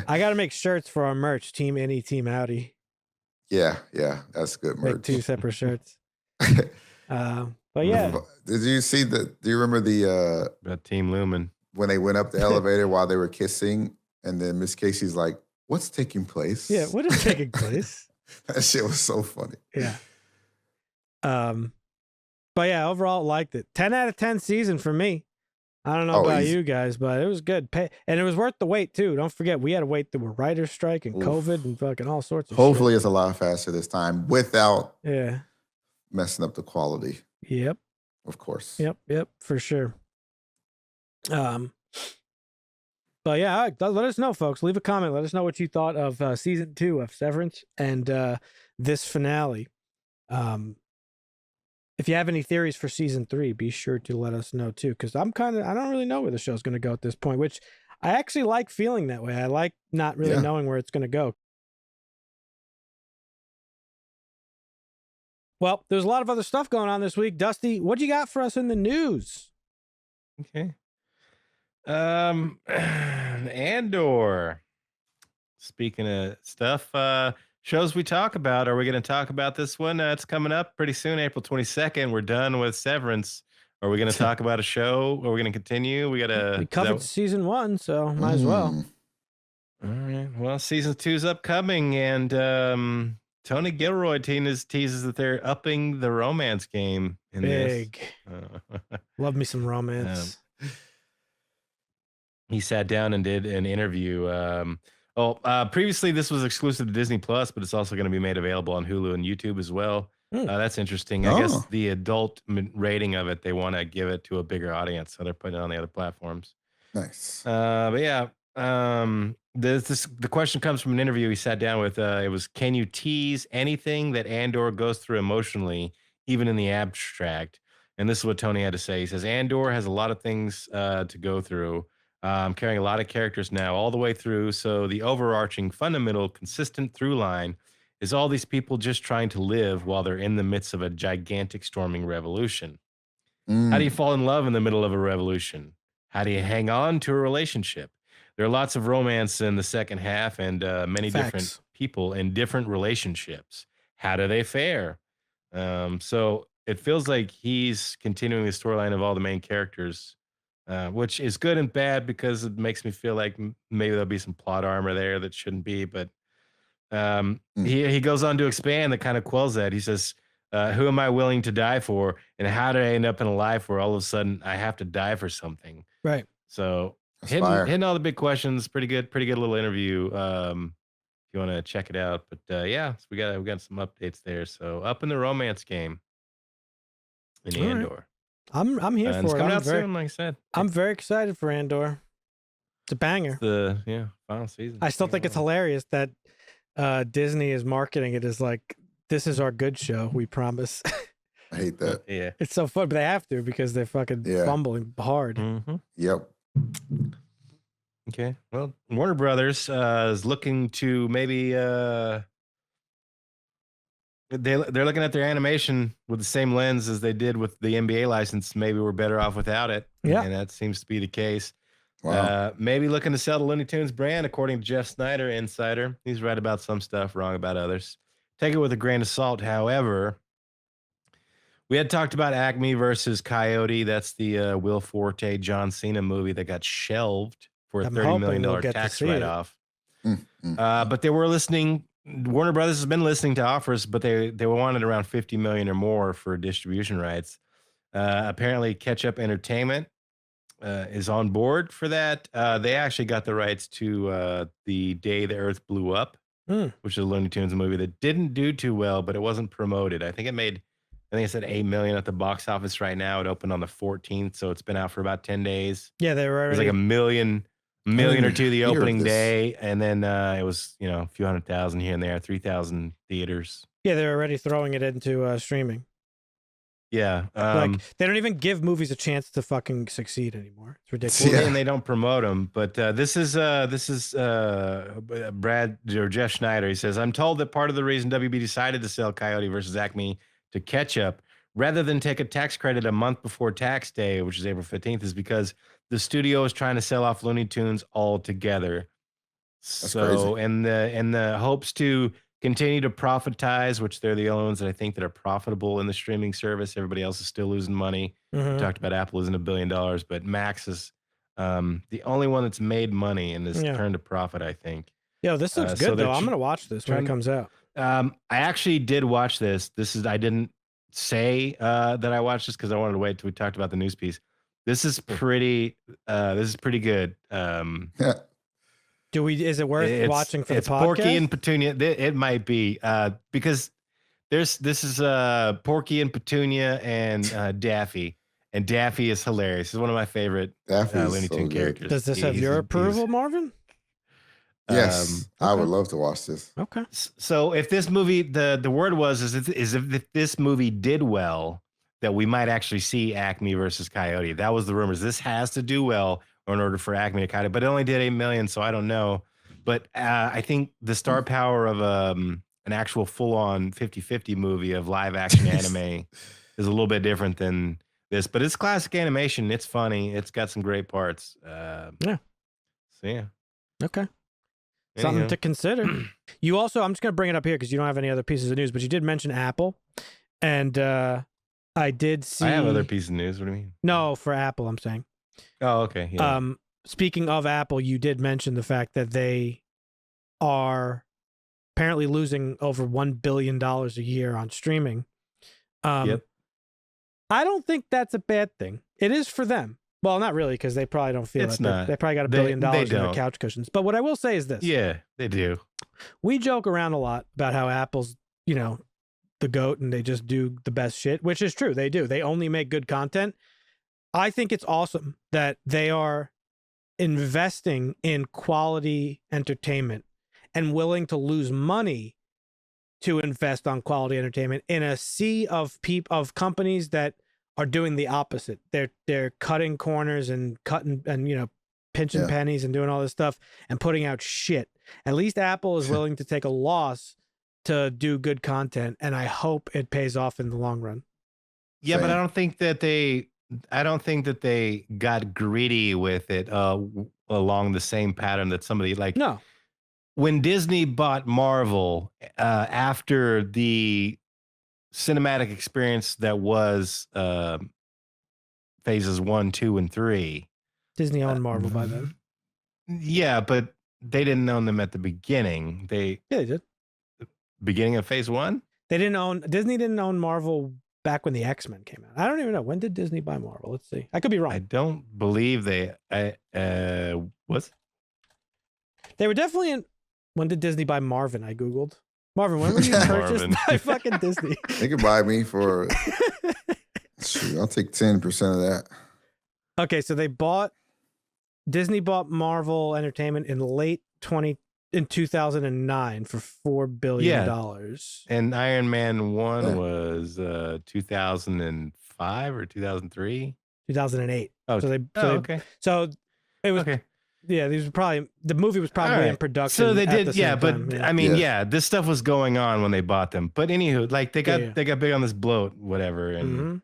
I got to make shirts for our merch. Team Innie, Team Howdy. Yeah, that's good merch. Make 2 separate shirts. But yeah. Did you see do you remember the Team Lumen when they went up the elevator while they were kissing, and then Miss Casey's like, "What's taking place?" Yeah, what is taking place? That shit was so funny. Yeah. But yeah, overall liked it. 10 out of 10 season for me. I don't know about you guys, but it was good. And it was worth the wait too. Don't forget, we had to wait through a writer's strike and COVID and fucking all sorts of Hopefully shit. it's a lot faster this time without messing up the quality. Yep. Of course. Yep, for sure. But yeah, let us know, folks. Leave a comment. Let us know what you thought of season 2 of Severance and this finale. If you have any theories for season 3, be sure to let us know too, because I don't really know where the show's going to go at this point, which I actually like feeling that way. I like not really knowing where it's going to go. Well, there's a lot of other stuff going on this week. Dusty, what you got for us in the news? Okay. Andor. Speaking of stuff, shows we talk about. Are we going to talk about this one? It's coming up pretty soon, April 22nd. We're done with Severance. Are we going to talk about a show? Are we going to continue? We covered season 1, so might as well. All right. Well, season 2's upcoming, and Tony Gilroy teases that they're upping the romance game in Big. this. Love me some romance. He sat down and did an interview. Previously this was exclusive to Disney Plus, but it's also going to be made available on Hulu and YouTube as well. That's interesting. I guess the adult rating of it, they want to give it to a bigger audience, so they're putting it on the other platforms. Nice. But yeah, the question comes from an interview he sat down with. It was, can you tease anything that Andor goes through emotionally, even in the abstract? And this is what Tony had to say. He says, Andor has a lot of things to go through. I'm carrying a lot of characters now all the way through. So the overarching, fundamental, consistent through line is all these people just trying to live while they're in the midst of a gigantic storming revolution. How do you fall in love in the middle of a revolution? How do you hang on to a relationship? There are lots of romance in the second half and many different people in different relationships. How do they fare? So it feels like he's continuing the storyline of all the main characters, which is good and bad because it makes me feel like maybe there'll be some plot armor there that shouldn't be. But he goes on to expand that kind of quells that. He says, who am I willing to die for? And how did I end up in a life where all of a sudden I have to die for something? Right. So hitting all the big questions. Pretty good little interview. If you want to check it out. But so we got some updates there. So up in the romance game in Andor. Right. I'm here for it. It's coming out soon, like I said. I'm very excited for Andor. It's a banger. It's the final season. I still think it's hilarious that Disney is marketing it as like, this is our good show, we promise. I hate that. Yeah. It's so fun, but they have to because they're fucking fumbling hard. Mm-hmm. Yep. Okay. Well, Warner Brothers is looking to maybe they're looking at their animation with the same lens as they did with the NBA license. Maybe we're better off without it. Yeah. And that seems to be the case. Wow. Maybe looking to sell the Looney Tunes brand, according to Jeff Snyder, Insider. He's right about some stuff, wrong about others. Take it with a grain of salt. However, we had talked about Acme versus Coyote. That's the Will Forte, John Cena movie that got shelved for a $30 million tax write-off. But they were listening. Warner Brothers has been listening to offers, but they wanted around $50 million or more for distribution rights. Apparently, Catch Up Entertainment is on board for that. They actually got the rights to The Day the Earth Blew Up, which is a Looney Tunes movie that didn't do too well, but it wasn't promoted. I think it said $8 million at the box office right now. It opened on the 14th, so it's been out for about 10 days. Yeah, they were already. It was like $1 million or two the opening day, and then it was a few 100,000 here and there, 3,000 theaters. Yeah, they're already throwing it into streaming. Yeah. Like they don't even give movies a chance to fucking succeed anymore. It's ridiculous. Well, and they don't promote them. But this is Brad or Jeff Schneider. He says, I'm told that part of the reason WB decided to sell Coyote versus Acme to Ketchup rather than take a tax credit a month before tax day, which is April 15th, is because the studio is trying to sell off Looney Tunes altogether. That's So crazy. and the hopes to continue to profitize, which they're the only ones that I think that are profitable in the streaming service. Everybody else is still losing money. We talked about Apple isn't $1 billion, but Max is the only one that's made money and has turned a profit, I think. Yo, this looks good though. I'm gonna watch this when it comes out. I actually did watch this. I didn't say that I watched this because I wanted to wait till we talked about the news piece. This is pretty good. Is it worth watching for the podcast? Porky and Petunia. It might be because this is Porky and Petunia and Daffy, and Daffy is hilarious. He's one of my favorite Looney Tune characters. Does this have your approval, Marvin? Yes, I would love to watch this. Okay. So if this movie, the word is if this movie did well, that we might actually see Acme versus Coyote. That was the rumors. This has to do well in order for Acme to cut it, but it only did 8 million, so I don't know. But I think the star power of an actual full-on 50-50 movie of live-action anime is a little bit different than this. But it's classic animation. It's funny. It's got some great parts. Yeah. So, yeah. Okay. Something to consider. You also, I'm just going to bring it up here because you don't have any other pieces of news, but you did mention Apple. And I did see... I have other pieces of news. What do you mean? No, for Apple, I'm saying. Oh, okay. Yeah. Speaking of Apple, you did mention the fact that they are apparently losing over $1 billion a year on streaming. Yep. I don't think that's a bad thing. It is for them. Well, not really, because they probably don't feel It's it. not. They probably got $1 billion in their don't. couch cushions. But what I will say is this. Yeah, they do. We joke around a lot about how Apple's, the GOAT and they just do the best shit, which is true. They do. They only make good content. I think it's awesome that they are investing in quality entertainment and willing to lose money to invest on quality entertainment in a sea of companies that are doing the opposite. They're cutting corners and cutting and pinching pennies and doing all this stuff and putting out shit. At least Apple is willing to take a loss to do good content, and I hope it pays off in the long run. Yeah, but I don't think that they got greedy with it along the same pattern that somebody like. No. When Disney bought Marvel after the cinematic experience that was phases 1, 2, and 3. Disney owned Marvel by then. Yeah, but they didn't own them at the beginning. Yeah, they did. Beginning of phase 1? Disney didn't own Marvel back when the X-Men came out. I don't even know. When did Disney buy Marvel? Let's see. I could be wrong. I don't believe they was. They were definitely in. When did Disney buy Marvin? I Googled. Marvin, when were you purchased by fucking Disney? They could buy me for shoot, I'll take 10% of that. Okay, so Disney bought Marvel Entertainment in 2009 for $4 billion. And Iron Man 1 was 2005 or 2003? 2008. Oh, okay. So it was okay. Yeah, the movie was probably in production. So they did, time. I mean, this stuff was going on when they bought them. But anywho, like they got big on this bloat, whatever, and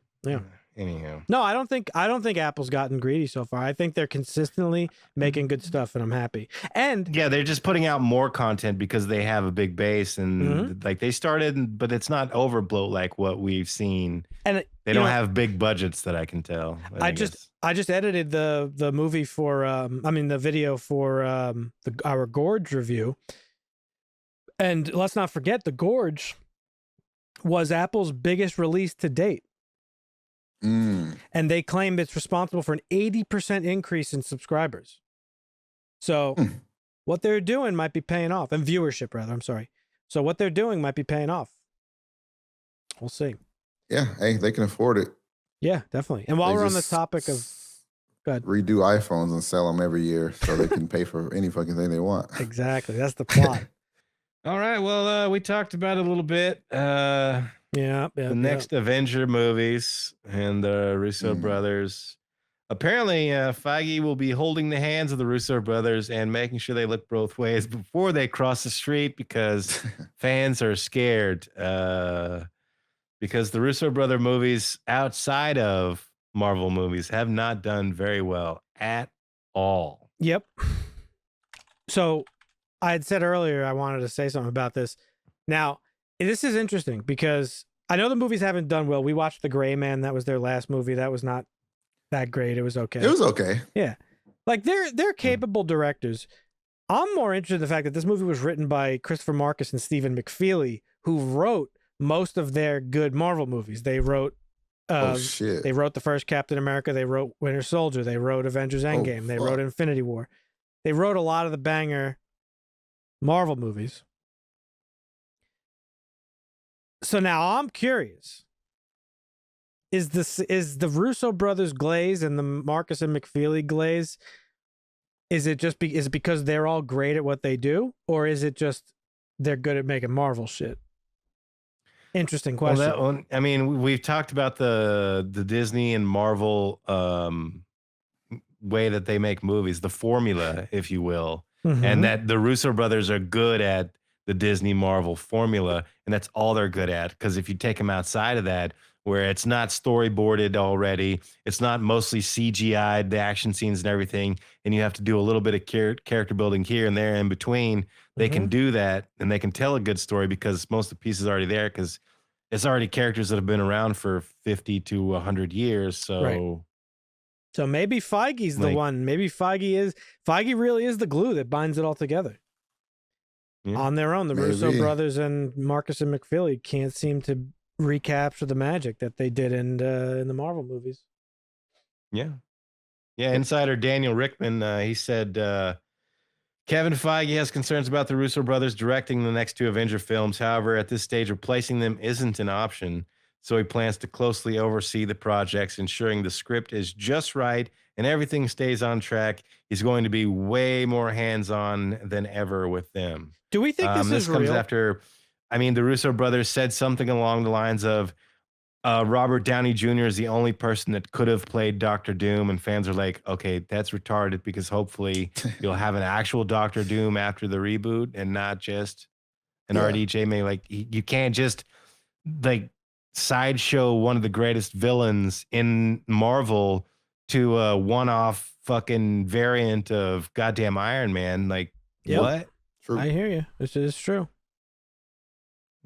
Anyhow. No, I don't think Apple's gotten greedy so far. I think they're consistently making good stuff, and I'm happy. And yeah, they're just putting out more content because they have a big base, and like they started, but it's not overbloat like what we've seen. And they don't have big budgets that I can tell. I just edited the movie for the video for our Gorge review, and let's not forget the Gorge was Apple's biggest release to date. And they claim it's responsible for an 80% increase in subscribers. So what they're doing might be paying off, and viewership rather, I'm sorry. So what they're doing might be paying off. We'll see. Yeah, hey, they can afford it. Yeah, definitely. And while we're on the topic of redo iPhones and sell them every year so they can pay for any fucking thing they want. Exactly. That's the plot. All right. Well, we talked about it a little bit. The next Avenger movies and the Russo brothers. Apparently, Feige will be holding the hands of the Russo brothers and making sure they look both ways before they cross the street because fans are scared. Because the Russo brother movies outside of Marvel movies have not done very well at all. Yep. So I had said earlier I wanted to say something about this. Now, this is interesting because I know the movies haven't done well. We watched The Gray Man. That was their last movie. That was not that great. It was okay. It was okay. Yeah. Like they're capable directors. I'm more interested in the fact that this movie was written by Christopher Marcus and Stephen McFeely, who wrote most of their good Marvel movies. They wrote they wrote the first Captain America, they wrote Winter Soldier, they wrote Avengers Endgame, they wrote Infinity War. They wrote a lot of the banger Marvel movies. So now I'm curious. Is the Russo brothers glaze and the Marcus and McFeely glaze? Is it because they're all great at what they do, or is it just they're good at making Marvel shit? Interesting question. Well, that one, I mean, we've talked about the Disney and Marvel way that they make movies, the formula, if you will, and that the Russo brothers are good at the Disney Marvel formula, and that's all they're good at. Because if you take them outside of that, where it's not storyboarded already, it's not mostly CGI'd, the action scenes and everything, and you have to do a little bit of character building here and there in between, they can do that, and they can tell a good story because most of the pieces are already there because it's already characters that have been around for 50 to 100 years. So, so maybe Feige's the one. Maybe Feige really is the glue that binds it all together. Yeah. On their own, the Russo brothers and Marcus and McFeely can't seem to recapture the magic that they did in the Marvel movies. Yeah. Insider Daniel Rickman, he said Kevin Feige has concerns about the Russo brothers directing the next two Avenger films. However, at this stage, replacing them isn't an option. So he plans to closely oversee the projects, ensuring the script is just right and everything stays on track. He's going to be way more hands-on than ever with them. Do we think this comes real? After, I mean, the Russo brothers said something along the lines of Robert Downey Jr. is the only person that could have played Dr. Doom, and fans are like, okay, that's retarded because hopefully you'll have an actual Dr. Doom after the reboot and not just an RDJ. May like you can't just like sideshow one of the greatest villains in Marvel to a one-off fucking variant of goddamn Iron Man. Like, what? True. I hear you. This is true.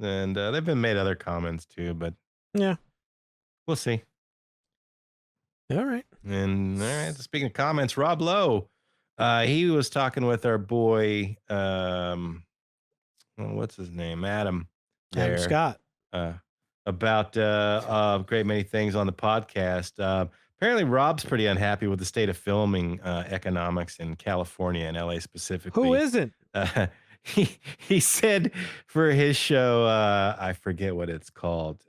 And they've been made other comments too, but yeah, we'll see. All right. And all right. Speaking of comments, Rob Lowe, he was talking with our boy, what's his name, Adam Scott, about a great many things on the podcast. Apparently, Rob's pretty unhappy with the state of filming economics in California and LA specifically. Who isn't? He said for his show, I forget what it's called.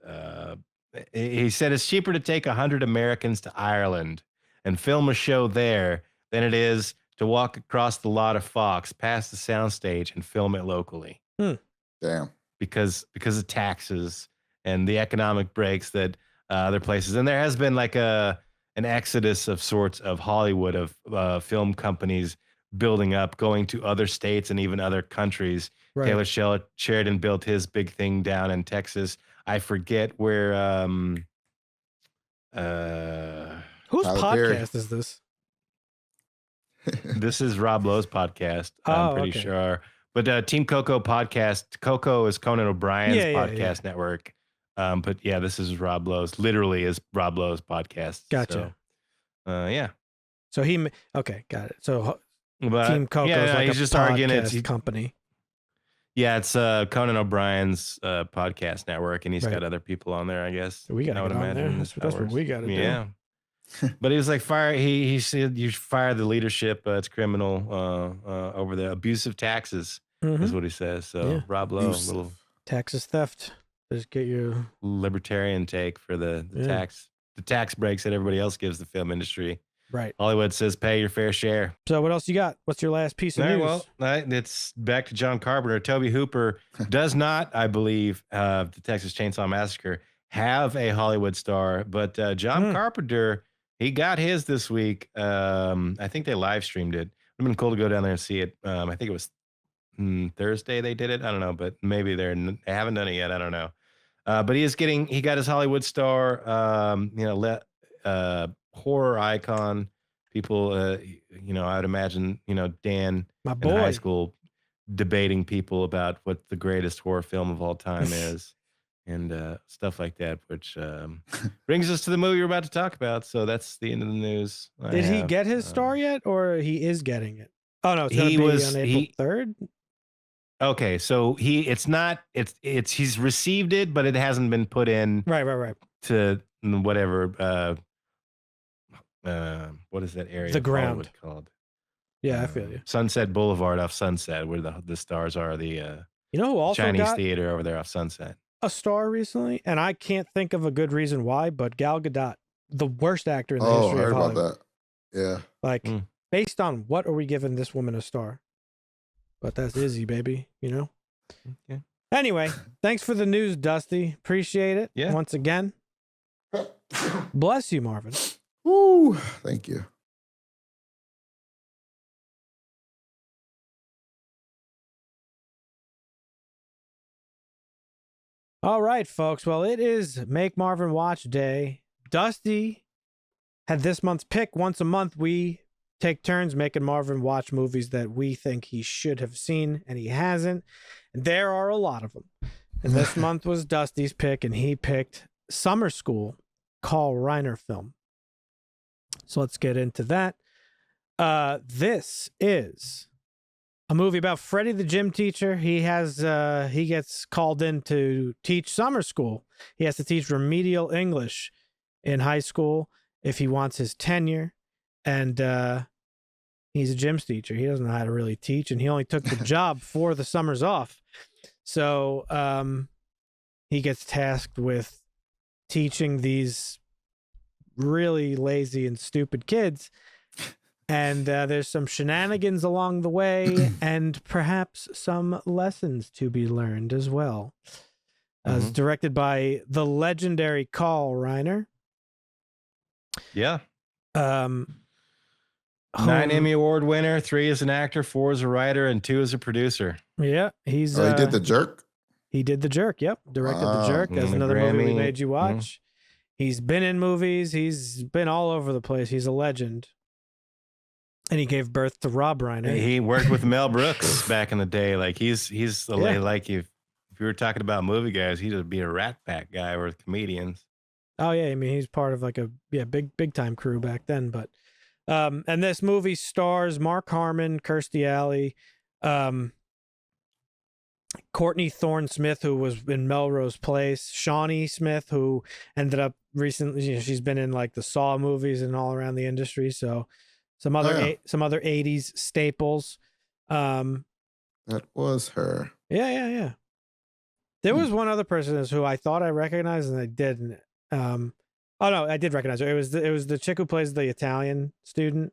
He said it's cheaper to take 100 Americans to Ireland and film a show there than it is to walk across the lot of Fox, past the soundstage, and film it locally. Damn. Because of taxes and the economic breaks that other places. And there has been like an exodus of sorts of Hollywood of film companies building up, going to other states and even other countries. Right. Taylor Sheridan built his big thing down in Texas. I forget where. Whose podcast is this? This is Rob Lowe's podcast. I'm pretty sure. But Team Coco podcast. Coco is Conan O'Brien's podcast network. But yeah, this is Rob Lowe's. Literally is Rob Lowe's podcast. Gotcha. So, yeah. So got it. So Team Coco is like he's a just podcast arguing it's company. Yeah, it's Conan O'Brien's podcast network, and he's got other people on there, I guess. We got to get on there. That's what we got to do. Yeah. But he was like, he said, you fire the leadership. It's criminal over the abusive taxes, is what he says. So Rob Lowe, little taxes theft. Just get your libertarian take for the tax breaks that everybody else gives the film industry. Right. Hollywood says pay your fair share. So what else you got? What's your last piece of news? Well, it's back to John Carpenter. Toby Hooper does not, I believe, the Texas Chainsaw Massacre have a Hollywood star, but John Carpenter, he got his this week. I think they live streamed it. It would have been cool to go down there and see it. I think it was Thursday they did it. I don't know, but maybe they haven't done it yet. I don't know. But he got his Hollywood star, horror icon. People, I would imagine, Dan My boy. in high school debating people about what the greatest horror film of all time is and stuff like that, which brings us to the movie we're about to talk about. So that's the end of the news. Did he get his star yet, or he is getting it? Oh, no, it's going to be on April 3rd? Okay, so he's received it, but it hasn't been put in right to whatever what is that area? The ground called. Yeah, I feel you. Sunset Boulevard off Sunset, where the stars are. The you know who also Chinese got theater over there off Sunset. A star recently, and I can't think of a good reason why, but Gal Gadot, the worst actor in the history of Hollywood. I heard about that. Yeah. Like, based on what are we giving this woman a star? But that's Izzy, baby, Okay. Anyway, thanks for the news, Dusty. Appreciate it. Yeah. Once again. Bless you, Marvin. Woo. Thank you. All right, folks. Well, it is Make Marvin Watch Day. Dusty had this month's pick. Once a month, we take turns making Marvin watch movies that we think he should have seen and he hasn't. And there are a lot of them. And this month was Dusty's pick, and he picked Summer School, Carl Reiner film. So let's get into that. This is a movie about Freddie the gym teacher. He gets called in to teach summer school. He has to teach remedial English in high school if he wants his tenure. And he's a gym teacher. He doesn't know how to really teach, and he only took the job for the summers off. So he gets tasked with teaching these really lazy and stupid kids. And there's some shenanigans along the way and perhaps some lessons to be learned as well. It's directed by the legendary Carl Reiner. Yeah. 9 Emmy Award winner, 3 as an actor, 4 as a writer, and 2 as a producer. Yeah. He did The Jerk? He did The Jerk, yep. Directed The Jerk. That's another movie we made you watch. He's been in movies. He's been all over the place. He's a legend. And he gave birth to Rob Reiner. He worked with Mel Brooks back in the day. Like he's like if you were talking about movie guys, he'd be a Rat Pack guy with comedians. Oh yeah, I mean he's part of like a big time crew back then. But and this movie stars Mark Harmon, Kirstie Alley, Courtney Thorne Smith, who was in Melrose Place, Shawnee Smith, who ended up recently, she's been in like the Saw movies and all around the industry. So some other 80s staples. That was her. Yeah. There was one other person who I thought I recognized and I didn't. Oh no, I did recognize her. It was the chick who plays the Italian student,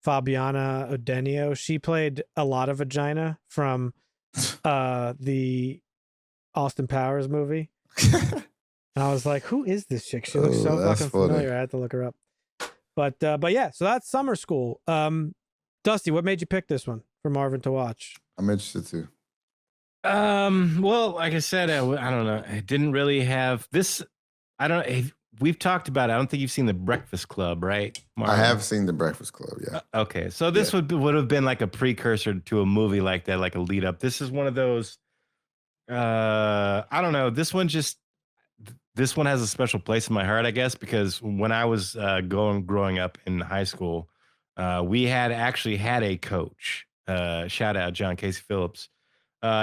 Fabiana Odenio. She played a lot of vagina from the Austin Powers movie. And I was like, who is this chick? She looks so fucking familiar. I had to look her up. But yeah, so that's Summer School. Dusty, what made you pick this one for Marvin to watch? I'm interested too. Well, like I said, I don't know. I didn't really have this. We've talked about it. I don't think you've seen The Breakfast Club, right, Marvin? I have seen The Breakfast Club, yeah. Okay, so this would have been like a precursor to a movie like that, like a lead up. This is one of those. I don't know. This one has a special place in my heart, I guess, because when I was growing up in high school, we had a coach. Shout out John Casey Phillips.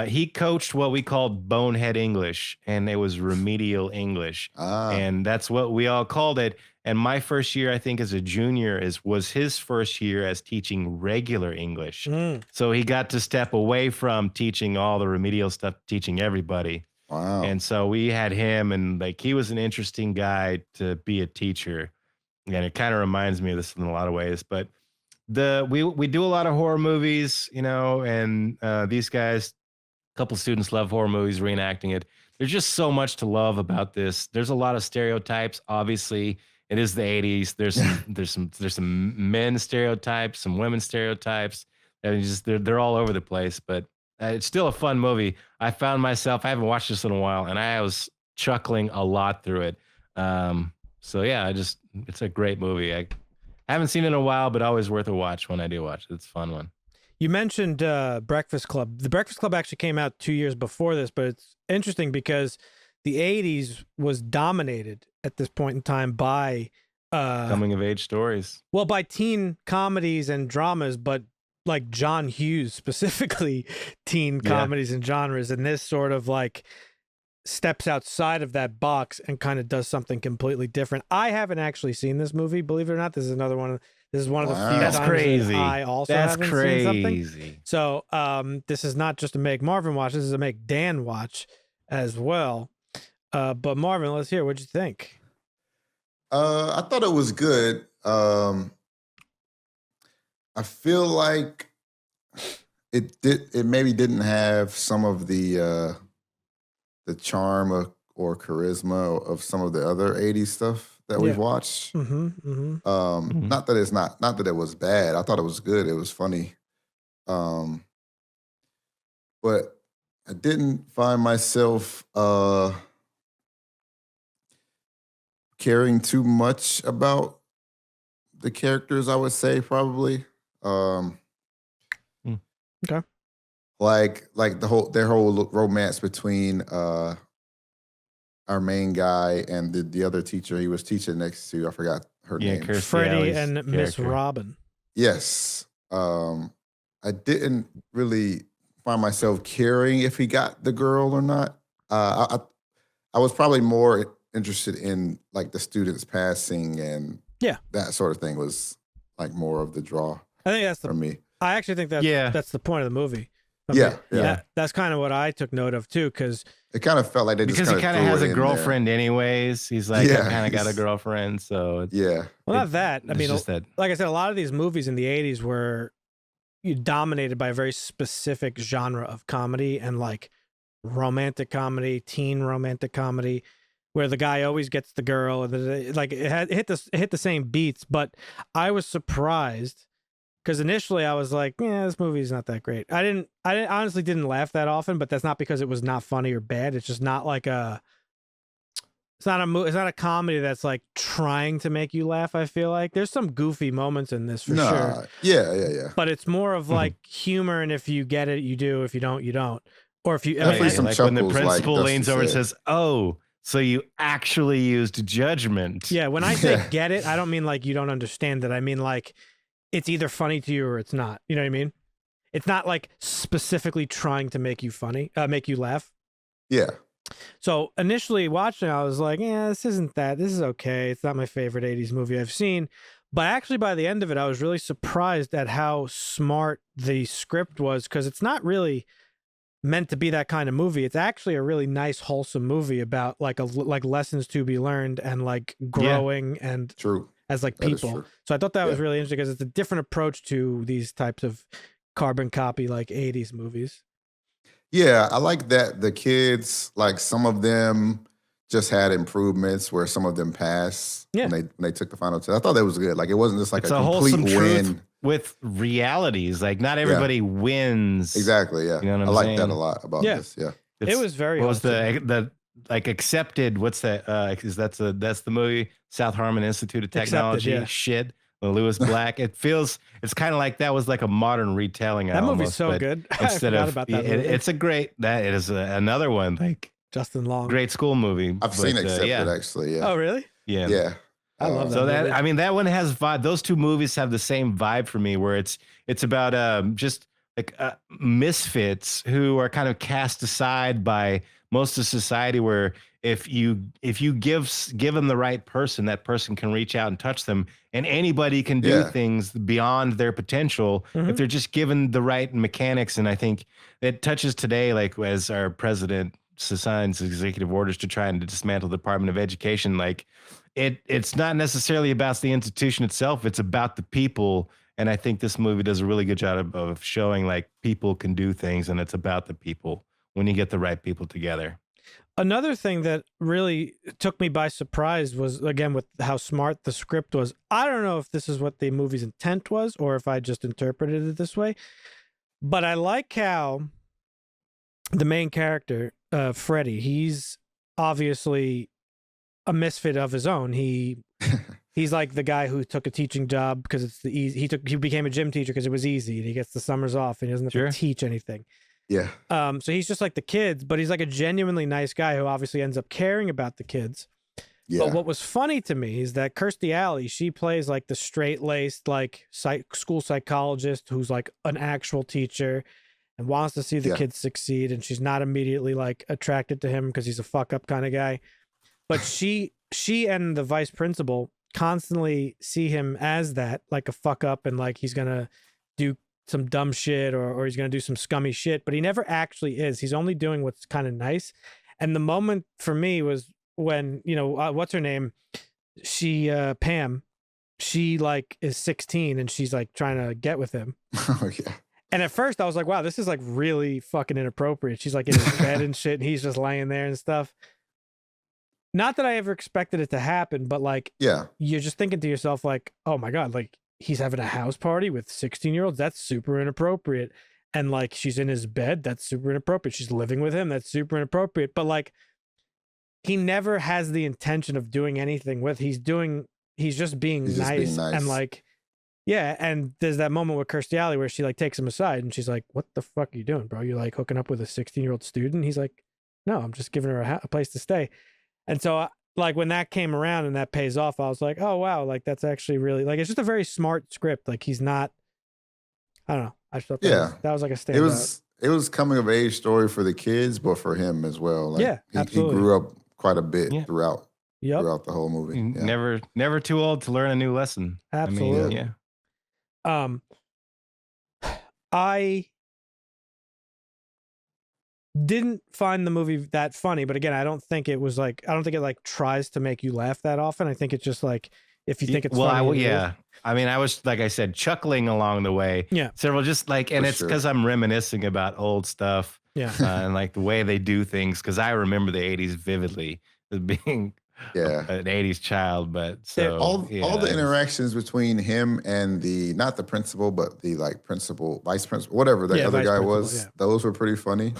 He coached what we called bonehead English, and it was remedial English. And that's what we all called it. And my first year, I think, as a junior was his first year as teaching regular English. So he got to step away from teaching all the remedial stuff, teaching everybody. Wow. And so we had him, and like he was an interesting guy to be a teacher. and it kind of reminds me of this in a lot of ways. But we do a lot of horror movies, you know, and these guys, a couple students love horror movies, reenacting it. There's just so much to love about this. There's a lot of stereotypes. Obviously, it is the 80s. There's some men stereotypes, some women stereotypes. And they're all over the place, but it's still a fun movie. I found myself, I haven't watched this in a while, and I was chuckling a lot through it. So yeah, it's a great movie. I haven't seen it in a while, but always worth a watch when I do watch it. It's a fun one. You mentioned Breakfast Club. The Breakfast Club actually came out 2 years before this, but it's interesting because the 80s was dominated at this point in time by coming of age stories. Well, by teen comedies and dramas, but like John Hughes specifically teen comedies and genres, and this sort of like steps outside of that box and kind of does something completely different. I haven't actually seen this movie, believe it or not. This is another one. This is one of the few That's times crazy. that I also haven't seen something. So this is not just to make Marvin watch. This is to make Dan watch as well. But Marvin, let's hear. What'd you think? I thought it was good. I feel like it maybe didn't have some of the charm or charisma of some of the other 80s stuff that we've watched. Not that it was bad. I thought it was good. It was funny. But I didn't find myself caring too much about the characters, I would say, probably. Okay. Like their whole romance between our main guy and the other teacher he was teaching next to. I forgot her name. Freddie and Miss Robin. Yes. I didn't really find myself caring if he got the girl or not. I was probably more interested in like the students passing and that sort of thing was like more of the draw. I think that's for me. I actually think that's the point of the movie. That's kind of what I took note of too, because it kind of felt like because he kind of has a girlfriend anyways. He's like, I kind of got a girlfriend, so well, not that. I mean, like I said, a lot of these movies in the 80s were dominated by a very specific genre of comedy and like romantic comedy, teen romantic comedy, where the guy always gets the girl, and like it hit the same beats. But I was surprised. Because initially I was like, this movie's not that great. I honestly didn't laugh that often, but that's not because it was not funny or bad. It's just not like it's not a comedy that's like trying to make you laugh. I feel like there's some goofy moments in this for sure. Yeah. But it's more of like humor, and if you get it, you do. If you don't, you don't. Or if you like when the principal leans over and says, "Oh, so you actually used judgment." Yeah, when I say get it, I don't mean like you don't understand it. I mean like, it's either funny to you or it's not. You know what I mean? It's not like specifically trying to make you funny, make you laugh. Yeah. So initially watching, I was like, this isn't that. This is okay. It's not my favorite 80s movie I've seen. But actually by the end of it, I was really surprised at how smart the script was, because it's not really meant to be that kind of movie. It's actually a really nice, wholesome movie about like lessons to be learned and like growing and true. As like people. So I thought that was really interesting because it's a different approach to these types of carbon copy like 80s movies. Yeah, I like that the kids, like some of them just had improvements where some of them passed when they took the final test. I thought that was good. Like it wasn't just like it's a complete win. With realities. Like not everybody wins. Exactly, yeah. You know what I I'm like saying? that a lot about this. Yeah. It was very What was the like accepted, what's that? Because that's the movie South Harmon Institute of Technology. Shit, Lewis Black. It's kind of like that was like a modern retelling. That movie's so good. Instead I forgot about that movie. It's a great. It is another one like Justin Long. Great school movie. I've seen Accepted actually. Yeah. Oh really? Yeah. I love that. So movie. I mean that one has vibe. Those two movies have the same vibe for me, where it's about just like misfits who are kind of cast aside by most of society, where if you give them the right person, that person can reach out and touch them, and anybody can do things beyond their potential if they're just given the right mechanics. And I think it touches today, like as our president signs executive orders to try and dismantle the Department of Education. Like it's not necessarily about the institution itself. It's about the people. And I think this movie does a really good job of showing like people can do things, and it's about the people when you get the right people together. Another thing that really took me by surprise was, again, with how smart the script was. I don't know if this is what the movie's intent was or if I just interpreted it this way, but I like how the main character, Freddie, he's obviously a misfit of his own. He's like the guy who took a teaching job because it's the easy. He became a gym teacher because it was easy, and he gets the summers off and he doesn't have to teach anything. Yeah. So he's just like the kids, but he's like a genuinely nice guy who obviously ends up caring about the kids. Yeah. But what was funny to me is that Kirstie Alley, she plays like the straight-laced like school psychologist who's like an actual teacher and wants to see the kids succeed, and she's not immediately like attracted to him because he's a fuck up kind of guy. But she and the vice principal constantly see him as that, like a fuck up, and like he's gonna do some dumb shit or he's gonna do some scummy shit, but he never actually is. He's only doing what's kind of nice. And the moment for me was when, you know, what's her name? She Pam, she like is 16 and she's like trying to get with him. Oh yeah. And at first I was like, wow, this is like really fucking inappropriate. She's like in his bed and shit, and he's just laying there and stuff. Not that I ever expected it to happen, but like, you're just thinking to yourself, like, oh my God, like he's having a house party with 16-year-olds. That's super inappropriate. And like, she's in his bed. That's super inappropriate. She's living with him. That's super inappropriate. But like, he never has the intention of doing anything with. He's just being nice. And like, yeah. And there's that moment with Kirstie Alley where she like takes him aside and she's like, what the fuck are you doing, bro? You're like hooking up with a 16-year-old student. He's like, no, I'm just giving her a place to stay. And so like when that came around and that pays off, I was like, oh, wow. Like that's actually really like, it's just a very smart script. Like he's not, I don't know. I thought that was like a standout. It was coming of age story for the kids, but for him as well. Like, absolutely. He grew up quite a bit throughout the whole movie. Yeah. Never too old to learn a new lesson. Absolutely. I mean, I didn't find the movie that funny, but again, I don't think it like tries to make you laugh that often. I think it's just like, if you think it's funny. I mean, I was, like I said, chuckling along the way. Yeah. Several just like, and it's because I'm reminiscing about old stuff. Yeah. And like the way they do things. Cause I remember the 80s vividly as being an 80s child. But so all the interactions between him and not the principal, but the like principal, vice principal, whatever the other guy was, those were pretty funny.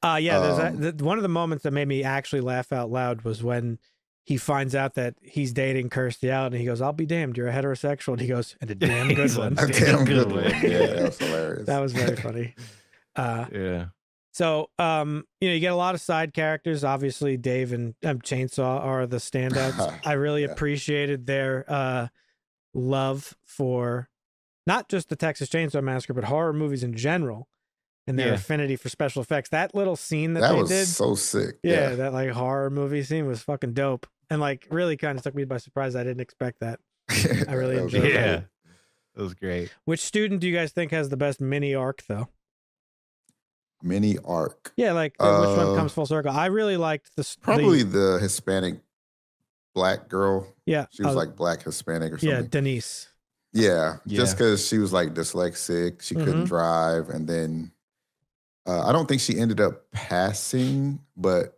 There's one of the moments that made me actually laugh out loud was when he finds out that he's dating Kirstie Alley, and he goes, I'll be damned, you're a heterosexual. And he goes, and a damn good one. A damn good one. Yeah, that was hilarious. That was very funny. So, you get a lot of side characters. Obviously, Dave and Chainsaw are the standouts. I really appreciated their love for not just the Texas Chainsaw Massacre, but horror movies in general, and their affinity for special effects. That little scene that they was did, so sick. Yeah, that like horror movie scene was fucking dope, and like really kind of took me by surprise. I didn't expect that. I really enjoyed it. Yeah, it was great. Which student do you guys think has the best mini arc, though? Mini arc. Yeah, like which one comes full circle? I really liked probably the Hispanic black girl. Yeah, she was like black Hispanic or something. Yeah, Denise. Yeah, just because she was like dyslexic, she couldn't drive, and then I don't think she ended up passing, but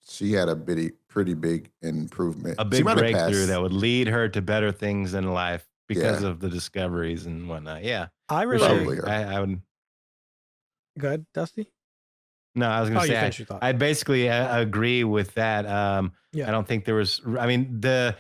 she had a pretty big improvement. A big breakthrough that would lead her to better things in life because of the discoveries and whatnot. Yeah, I really, I would. Go ahead, Dusty. No, I was going to say I basically agree with that. I don't think there was. I mean, the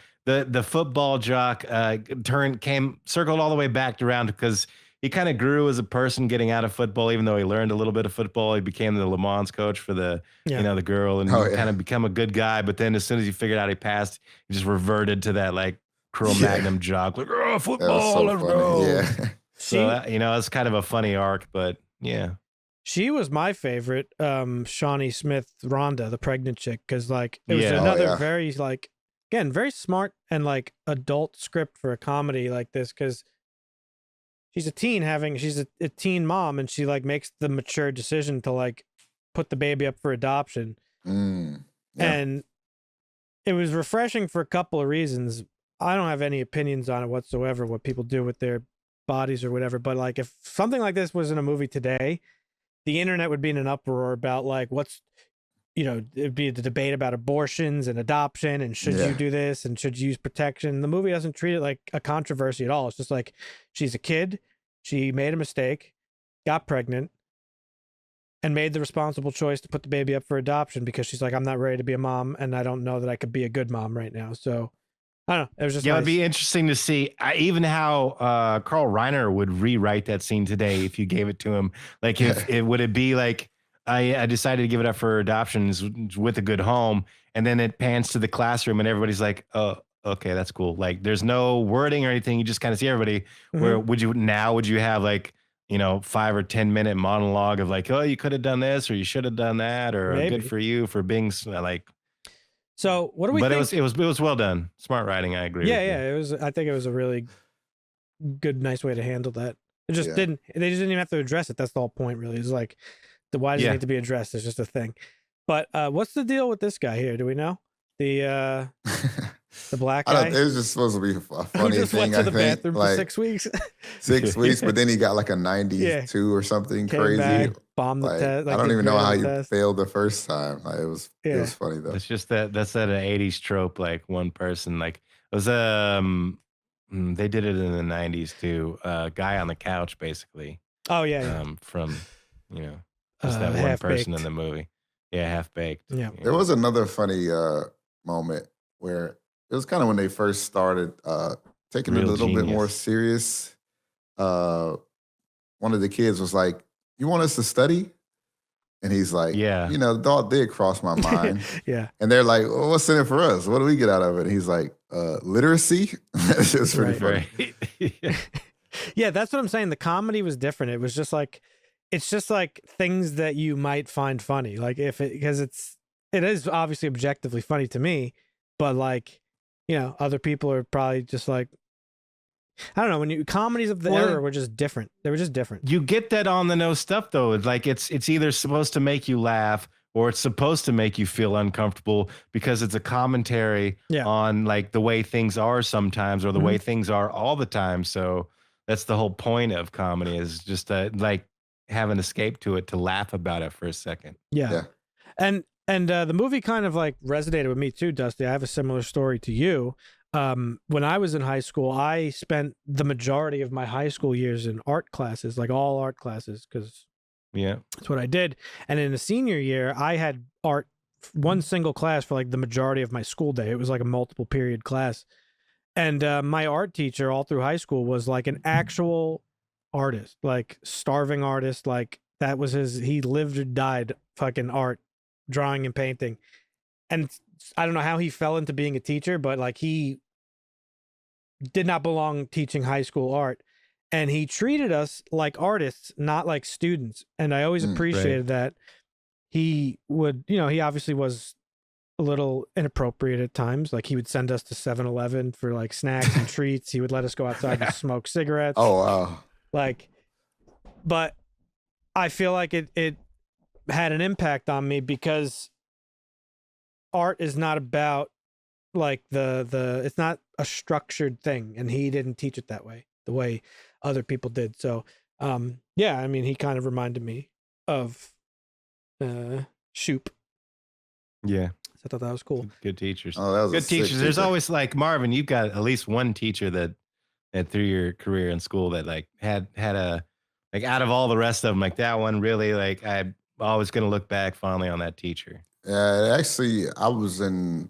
football jock circled all the way back around because he kind of grew as a person getting out of football. Even though he learned a little bit of football, he became the Le Mans coach for the the girl, and kind of become a good guy. But then as soon as he figured out he passed, he just reverted to that like Cro-Magnon jock, like football, let's go. Yeah. So it's kind of a funny arc, but yeah. She was my favorite, Shawnee Smith, Rhonda, the pregnant chick, because like it was another very like, again, very smart and like adult script for a comedy like this, because she's a teen she's a teen mom, and she like makes the mature decision to like put the baby up for adoption. And it was refreshing for a couple of reasons. I don't have any opinions on it whatsoever, what people do with their bodies or whatever. But like, if something like this was in a movie today, the internet would be in an uproar about like it'd be the debate about abortions and adoption and should you do this and should you use protection. The movie doesn't treat it like a controversy at all. It's just like, she's a kid, she made a mistake, got pregnant, and made the responsible choice to put the baby up for adoption because she's like, I'm not ready to be a mom and I don't know that I could be a good mom right now. So I don't know. It was just it'd be interesting to see even how Carl Reiner would rewrite that scene today if you gave it to him. Like, if it would it be like, I decided to give it up for adoptions with a good home, and then it pans to the classroom and everybody's like, oh, okay, that's cool. Like, there's no wording or anything. You just kind of see everybody. Where would you have like, 5 or 10 minute monologue of like, oh, you could have done this or you should have done that, or good for you for being like. So what do we think? But it was well done. Smart writing. I agree. It was. I think it was a really good, nice way to handle that. It just they just didn't even have to address it. That's the whole point, really. It's like, why does it need to be addressed? It's just a thing. But what's the deal with this guy here? Do we know? The black guy? It was just supposed to be a funny just thing. Went to the bathroom for 6 weeks. 6 weeks, but then he got like a 92 or something. Came crazy. Back, bombed the test. I don't even know how you failed the first time. Like, it was funny though. It's just that's an 80s trope. Like, one person, like, it was they did it in the 90s too. Guy on the couch, basically. Oh yeah. From just that one person in the movie. Yeah, Half Baked. Yeah. There was another funny moment where it was kind of when they first started taking it a little bit more serious. One of the kids was like, "You want us to study?" And he's like, the thought did cross my mind. And they're like, well, what's in it for us? What do we get out of it? And he's like, literacy. It's just pretty funny. Yeah, that's what I'm saying. The comedy was different. It was just like, it's just like things that you might find funny. Like, because it is obviously objectively funny to me, but like, other people are probably just like, I don't know. Comedies of the era were just different. They were just different. You get that on the nose stuff though. It's like, it's either supposed to make you laugh or it's supposed to make you feel uncomfortable because it's a commentary on like the way things are sometimes or the way things are all the time. So that's the whole point of comedy, is just to like have an escape to it, to laugh about it for a second. Yeah. And the movie kind of like resonated with me too, Dusty. I have a similar story to you. When I was in high school, I spent the majority of my high school years in art classes, like all art classes, because that's what I did. And in the senior year, I had art, one single class for like the majority of my school day. It was like a multiple period class. And my art teacher all through high school was like an actual artist, like starving artist. Like, that was he lived or died fucking art, drawing and painting. And I don't know how he fell into being a teacher, but like, he did not belong teaching high school art, and he treated us like artists, not like students. And I always appreciated that. He would, he obviously was a little inappropriate at times. Like, he would send us to 7-Eleven for like snacks and treats. He would let us go outside and smoke cigarettes. Oh, wow. Like, but I feel like it had an impact on me, because art is not about like it's not a structured thing, and he didn't teach it that way, the way other people did. So I mean, he kind of reminded me of Shoop. Yeah, so I thought that was cool. Good teachers. Oh, that was good teachers. There's always like, Marvin, you've got at least one teacher that through your career in school that like had a, like, out of all the rest of them, like that one really, like, I'm always going to look back fondly on that teacher. Yeah, actually, I was in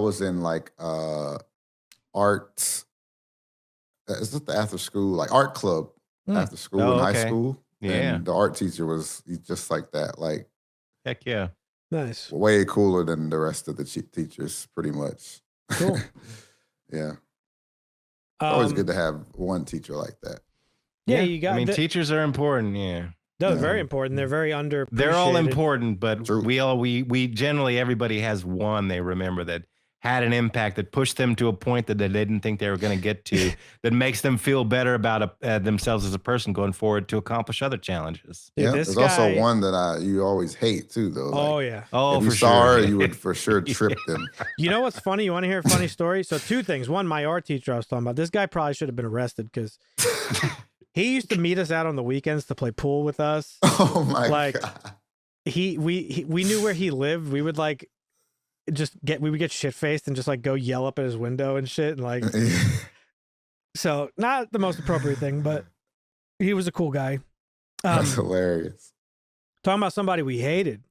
like art. Is it the after school, like art club after school in high school? Yeah, and the art teacher was just like that. Like, heck yeah, nice. Way cooler than the rest of the teachers, pretty much. Cool. Yeah, always good to have one teacher like that. Yeah, you got. I mean, teachers are important. Yeah. No, very important. They're very underappreciated. They're all important, but we generally, everybody has one they remember that had an impact that pushed them to a point that they didn't think they were going to get to, that makes them feel better about themselves as a person going forward to accomplish other challenges. Dude, yeah, there's also one that you always hate too, though. Oh, like, yeah. Oh, if you for saw sure. her, you would for sure trip them. You know what's funny? You want to hear a funny story? So 2 things. One, my art teacher I was talking about. This guy probably should have been arrested because he used to meet us out on the weekends to play pool with us. Oh my God. We knew where he lived. We would like we would get shit faced and just like go yell up at his window and shit. And like, so not the most appropriate thing, but he was a cool guy. That's hilarious. Talking about somebody we hated.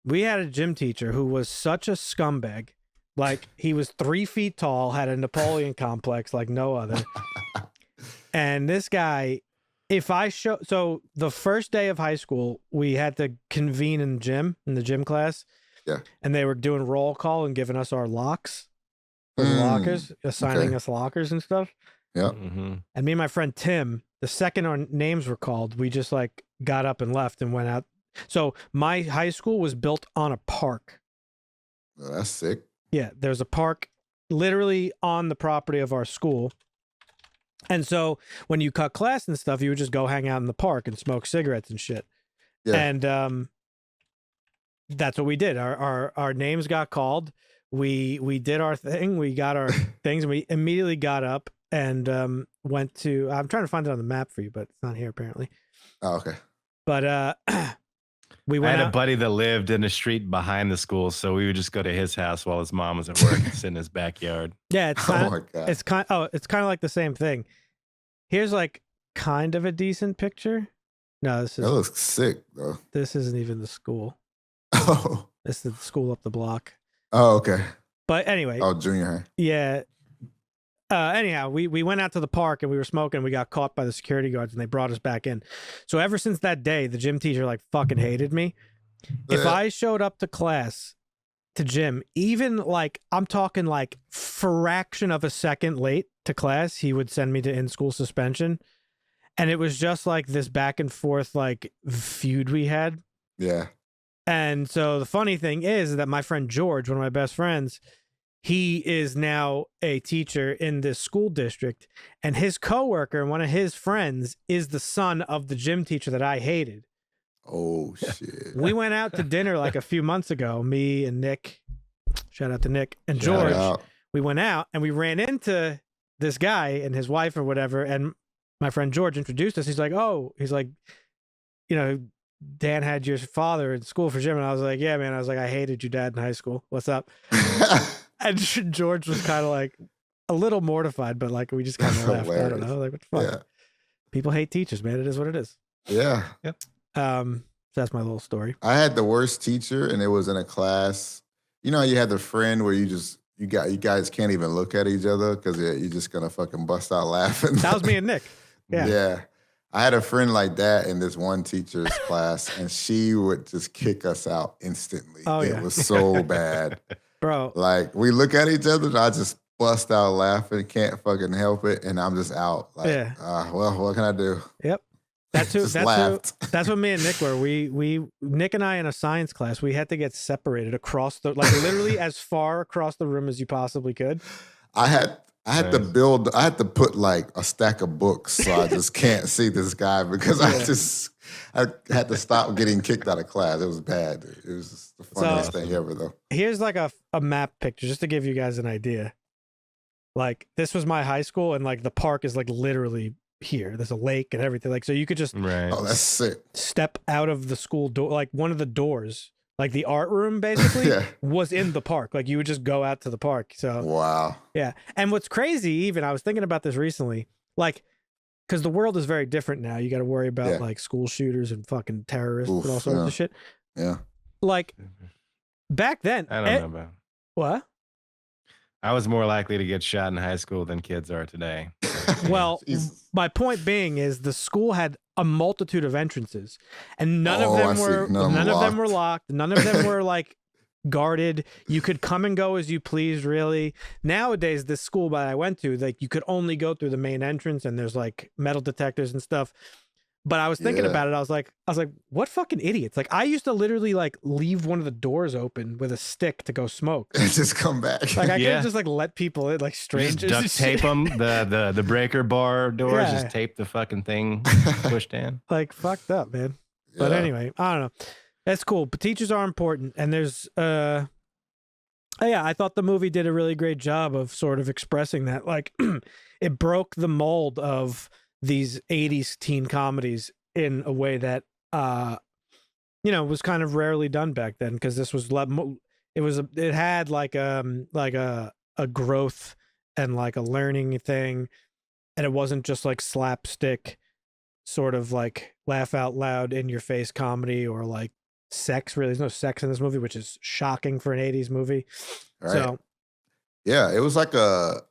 We had a gym teacher who was such a scumbag. Like, he was 3 feet tall, had a Napoleon complex like no other. And this guy, so the first day of high school, we had to convene in the gym class. Yeah. And they were doing roll call and giving us our locks, lockers, assigning us lockers and stuff. Yeah. Mm-hmm. And me and my friend Tim, the second our names were called, we just like got up and left and went out. So my high school was built on a park. Oh, that's sick. Yeah, there's a park literally on the property of our school. And so when you cut class and stuff, you would just go hang out in the park and smoke cigarettes and shit. Yeah. And that's what we did. Our names got called. We did our thing. We got our things, and we immediately got up and went to. I'm trying to find it on the map for you, but it's not here apparently. Oh, okay. But we went. I had out. a buddy that lived in the street behind the school, so we would just go to his house while his mom was at work and sit in his backyard. Yeah, it's Oh kind. my God. It's kind. Oh, it's kind of like the same thing. Here's like kind of a decent picture. No, That looks sick though. this isn't even the school. Oh. This is the school up the block. Oh, okay. But anyway, Oh, junior high. yeah. Anyhow, we went out to the park and we were smoking. We got caught by the security guards and they brought us back in. So ever since that day, the gym teacher like fucking hated me. If I showed up to class, to gym, even like I'm talking like fraction of a second late to class, he would send me to in-school suspension. And it was just like this back and forth like feud we had. Yeah. And so the funny thing is that my friend George, one of my best friends, he is now a teacher in this school district, and his coworker and one of his friends is the son of the gym teacher that I hated. Oh shit. We went out to dinner like a few months ago, me and Nick, shout out to Nick and Shout George. out. We went out and we ran into this guy and his wife or whatever. And my friend George introduced us. He's like, you know, Dan had your father in school for gym. And I was like, yeah, man. I was like, I hated your dad in high school. What's up? And George was kind of like a little mortified, but like we just kind of laughed. I don't know. Like, what the fuck? Yeah. People hate teachers, man. It is what it is. Yeah. Yep. So that's my little story. I had the worst teacher, and it was in a class. You know, you had the friend where you guys can't even look at each other because you're just gonna fucking bust out laughing. That was me and Nick. Yeah. Yeah. I had a friend like that in this one teacher's class, and she would just kick us out instantly. Oh, it yeah. was so bad. Bro. Like, we look at each other, and I just bust out laughing, can't fucking help it, and I'm just out. Like, Yeah. Well, what can I do? Yep. That's who. Just That's laughed. who. That's what me and Nick were. Nick and I in a science class. We had to get separated across the literally as far across the room as you possibly could. I had to put like a stack of books so I just can't see this guy because I had to stop getting kicked out of class. It was bad. It was just the funniest thing ever though. Here's like a map picture just to give you guys an idea. Like, this was my high school, and like the park is like literally here. There's a lake and everything. Like, so you could just Oh, that's sick. step out of the school door, like one of the doors, like the art room basically was in the park. Like, you would just go out to the park. So Wow. yeah. And what's crazy, even I was thinking about this recently, like, because the world is very different now. You got to worry about like school shooters and fucking terrorists and all sorts of shit. Yeah. Like, back then, I don't know about. What? I was more likely to get shot in high school than kids are today. Well, Jesus. my point being is the school had a multitude of entrances, and none of them were locked. None of them were like guarded. You could come and go as you pleased, really. Nowadays, this school that I went to, like, you could only go through the main entrance, and there's like metal detectors and stuff. But I was thinking about it. I was like, what fucking idiots? Like, I used to literally like leave one of the doors open with a stick to go smoke and just come back. Like I could just like let people in, like strangers. Just duct tape them, the breaker bar doors. Just tape the fucking thing pushed in. Like fucked up, man. Yeah. But anyway, I don't know. That's cool. But teachers are important, and there's yeah, I thought the movie did a really great job of sort of expressing that. Like, it broke the mold of these 80s teen comedies in a way that was kind of rarely done back then, because this was it had like a growth and like a learning thing, and it wasn't just like slapstick sort of like laugh out loud in your face comedy or like sex. Really, there's no sex in this movie, which is shocking for an 80s movie. Right. So yeah, it was like a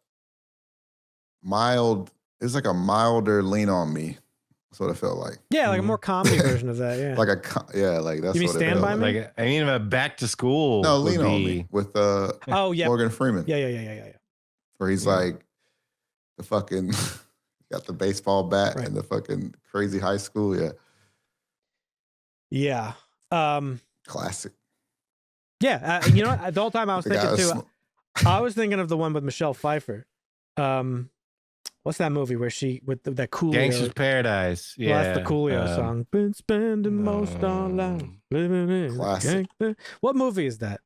milder Lean on Me. That's what it felt like. Yeah, like a more comedy version of that. Yeah, like that's. You mean what Stand it By Me? Like, I mean, a Back to School. No, Lean on Me with Morgan Freeman. Yeah. Where he's like the fucking got the baseball bat and the fucking crazy high school. Yeah. Classic. Yeah, you know what? The whole time I was thinking too. I was thinking of the one with Michelle Pfeiffer. What's that movie where she with that Coolio? Gangster's Paradise. Yeah, well, that's the Coolio song. Been spending most our life living in classic. What movie is that?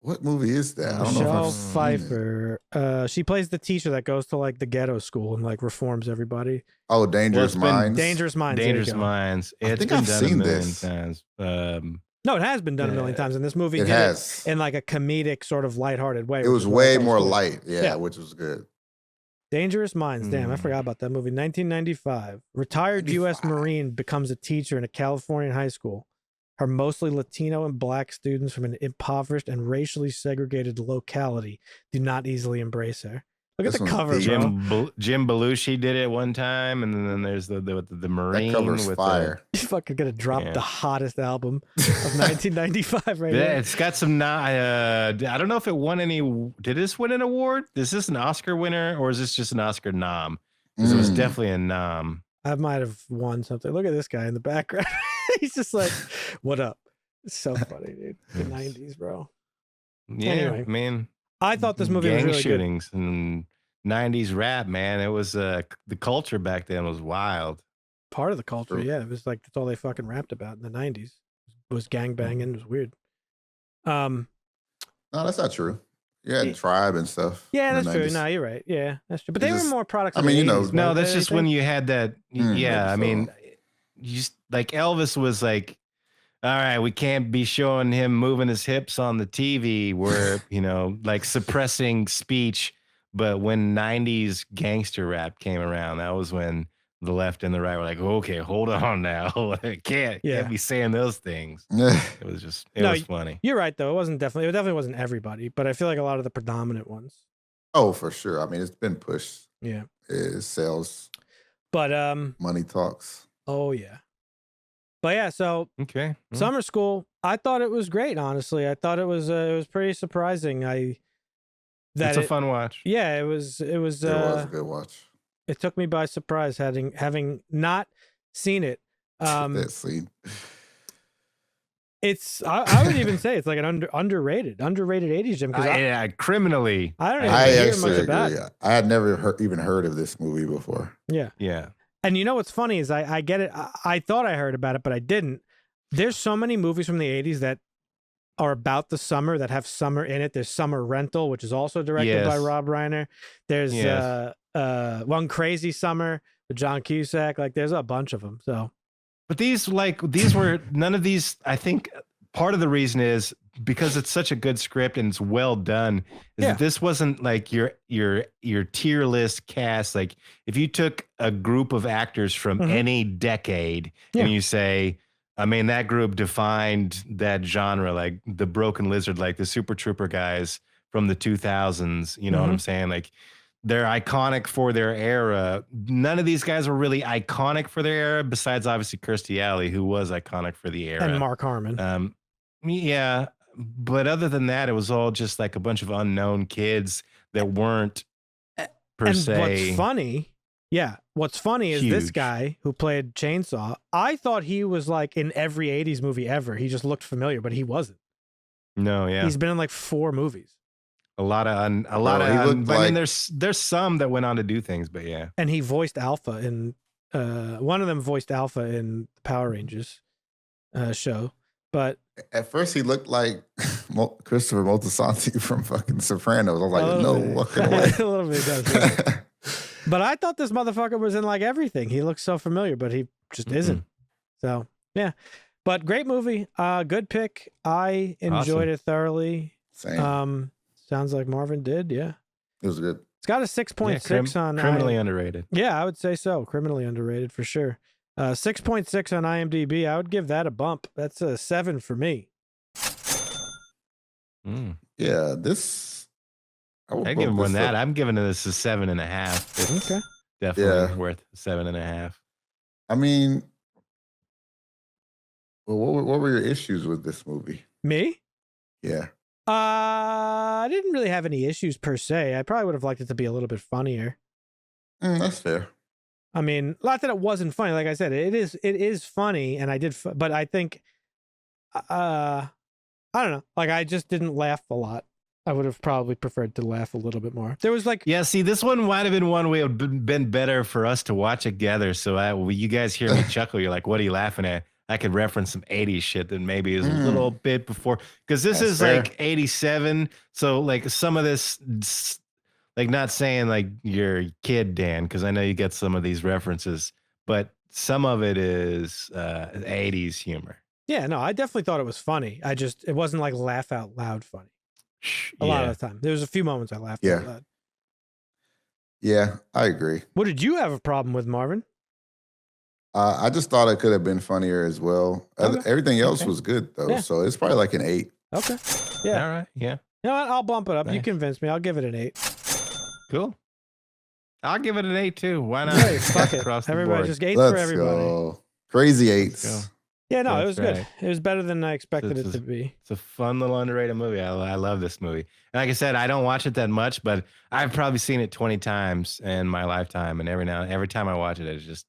What movie is that? I don't know Michelle Pfeiffer. She plays the teacher that goes to like the ghetto school and like reforms everybody. Oh, Dangerous Minds. Dangerous Minds. Dangerous Minds. It's been done a million times. No, it has been done a million times. In this movie, it has in like a comedic sort of lighthearted way. It was way more light, which was good. Dangerous Minds. Damn, I forgot about that movie. 1995. Retired U.S. Marine becomes a teacher in a Californian high school. Her mostly Latino and Black students from an impoverished and racially segregated locality do not easily embrace her. Look at the cover, bro. Jim Belushi did it one time, and then there's the Marine. That cover's with fire. He's fucking gonna drop the hottest album of 1995 right now. It's got some. I don't know if it won any. Did this win an award? Is this an Oscar winner, or is this just an Oscar nom? Because it was definitely a nom. I might have won something. Look at this guy in the background. He's just like, "What up?" It's so funny, dude. The 90s, bro. Yeah, anyway, man. I thought this movie was really shootings good. And 90s rap, man. It was the culture back then was wild. Part of the culture, yeah. It was like that's all they fucking rapped about in the 90s. It was gangbanging. It was weird. No, that's not true. You had Tribe and stuff. Yeah, that's true. No, you're right. Yeah, that's true. But they were more products. I mean, no, that's just when you had that. Yeah, I mean, like Elvis was like, all right, we can't be showing him moving his hips on the TV. We're, like suppressing speech. But when 90s gangster rap came around, that was when the left and the right were like, okay, hold on now. can't be saying those things. It was just, it was funny. You're right, though. It definitely wasn't everybody, but I feel like a lot of the predominant ones. Oh, for sure. I mean, it's been pushed. Yeah. It sells. But, money talks. Oh, yeah. But yeah, so okay, Summer School. I thought it was great. Honestly, I thought it was pretty surprising. It's a fun watch. Yeah, it was. It was a good watch. It took me by surprise having not seen it. That scene. It's. I would even say it's like an underrated 80s gym. Criminally. I don't even hear much about it. I had never even heard of this movie before. Yeah. And you know what's funny is I get it. I thought I heard about it, but I didn't. There's so many movies from the 80s that are about the summer that have summer in it. There's Summer Rental, which is also directed by Rob Reiner. There's One Crazy Summer with John Cusack. Like there's a bunch of them. So, but these were none of these. I think part of the reason is because it's such a good script and it's well done. That this wasn't like your tier list cast. Like if you took a group of actors from any decade and you say, I mean, that group defined that genre, like the Broken Lizard, like the Super Trooper guys from the 2000s. You know what I'm saying? Like they're iconic for their era. None of these guys were really iconic for their era, besides obviously Kirstie Alley, who was iconic for the era. And Mark Harmon. Yeah. But other than that, it was all just like a bunch of unknown kids that weren't per se. What's funny Yeah. What's funny is this Huge. guy who played Chainsaw, I thought he was like in every 80s movie ever. He just looked familiar, but he wasn't. No, yeah. He's been in like 4 movies. A lot of. I mean, there's some that went on to do things, but yeah. And he voiced Alpha in one of them voiced Alpha in the Power Rangers show. But at first he looked like Christopher Moltisanti from fucking Sopranos. I was like, no fucking way. A little bit does. Yeah. But I thought this motherfucker was in like everything. He looks so familiar, but he just isn't. So yeah. But great movie. Good pick. I enjoyed it thoroughly. Same. Sounds like Marvin did. Yeah. It was good. It's got a 6.6 on criminally underrated. Yeah, I would say so. Criminally underrated for sure. 6.6 on IMDb. I would give that a bump. That's a 7 for me. Yeah, this. I give more than that. I'm giving this a 7.5. It's okay. Definitely worth 7.5. I mean, well, what were your issues with this movie? Me? Yeah. I didn't really have any issues per se. I probably would have liked it to be a little bit funnier. That's fair. I mean, not that it wasn't funny. Like I said, it is funny, and I did, but I think, I don't know. Like I just didn't laugh a lot. I would have probably preferred to laugh a little bit more. There was like, yeah. See, this one might have been one way it would have been better for us to watch together. So you guys hear me chuckle. You're like, "What are you laughing at?" I could reference some 80s shit that maybe is a little bit before, because this is fair. Like 87. So like some of this, like not saying like you're a kid, Dan, because I know you get some of these references, but some of it is 80s humor. Yeah, no, I definitely thought it was funny. It wasn't like laugh out loud funny. A lot of the time. There was a few moments I laughed out loud. Yeah, I agree. What did you have a problem with, Marvin? I just thought it could have been funnier as well. Okay. Everything else was good though, so it's probably like an 8. Okay. Yeah. All right. Yeah. You know what? I'll bump it up. Nice. You convinced me. I'll give it an 8. Cool. I'll give it an 8 too. Why not? Right, fuck it. Everybody just 8 for everybody. Go. Crazy 8s. Yeah, no, it was good. It was better than I expected it to be. It's a fun little underrated movie. I love this movie. And like I said, I don't watch it that much, but I've probably seen it 20 times in my lifetime. And every time I watch it, it's just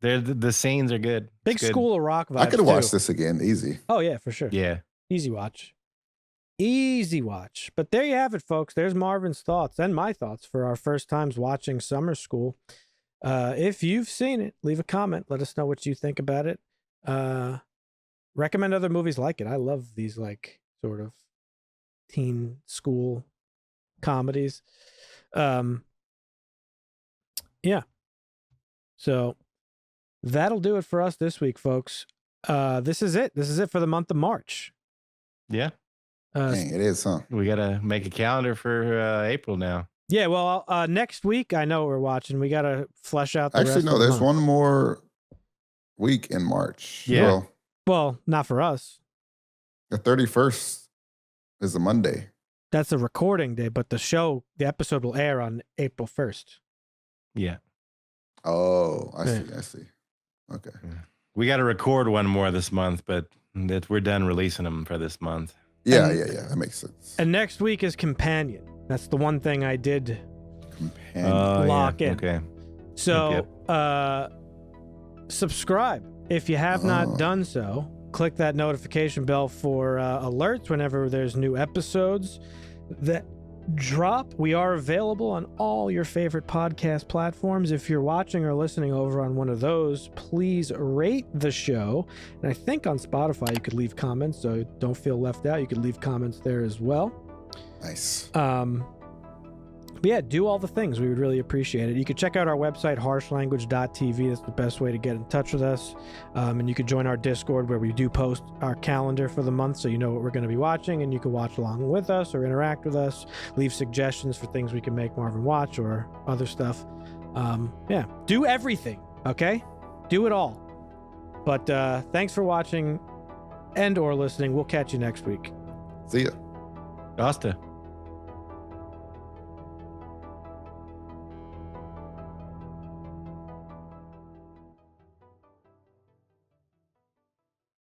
the scenes are good. Big School of Rock vibes. I could watch this again, easy. Oh yeah, for sure. Yeah, easy watch. But there you have it, folks. There's Marvin's thoughts and my thoughts for our first times watching Summer School. If you've seen it, leave a comment. Let us know what you think about it. Recommend other movies like it. I love these like sort of teen school comedies. Yeah. So that'll do it for us this week, folks. This is it. This is it for the month of March. Yeah. Dang, it is, huh? We got to make a calendar for April now. Yeah, well, next week, I know we're watching. We got to flesh out the Actually, rest no, of the there's month. one more week in March. Yeah. Well, not for us. The 31st is a Monday. That's a recording day, but the episode will air on April 1st. Yeah. Oh, I see. Okay. We got to record one more this month, but we're done releasing them for this month. Yeah. That makes sense. And next week is Companion. That's the one thing I did lock in. Okay. So, subscribe if you have not done so. Click that notification bell for alerts whenever there's new episodes that drop. We are available on all your favorite podcast platforms. If you're watching or listening over on one of those, please rate the show. And I think on Spotify you could leave comments, so don't feel left out. You could leave comments there as well. Nice. But yeah, do all the things. We would really appreciate it. You could check out our website, harshlanguage.tv. That's the best way to get in touch with us. And you could join our Discord where we do post our calendar for the month so you know what we're going to be watching, and you can watch along with us or interact with us, leave suggestions for things we can make Marvin watch or other stuff. Yeah, do everything, okay? Do it all. But thanks for watching and or listening. We'll catch you next week. See ya. Asta.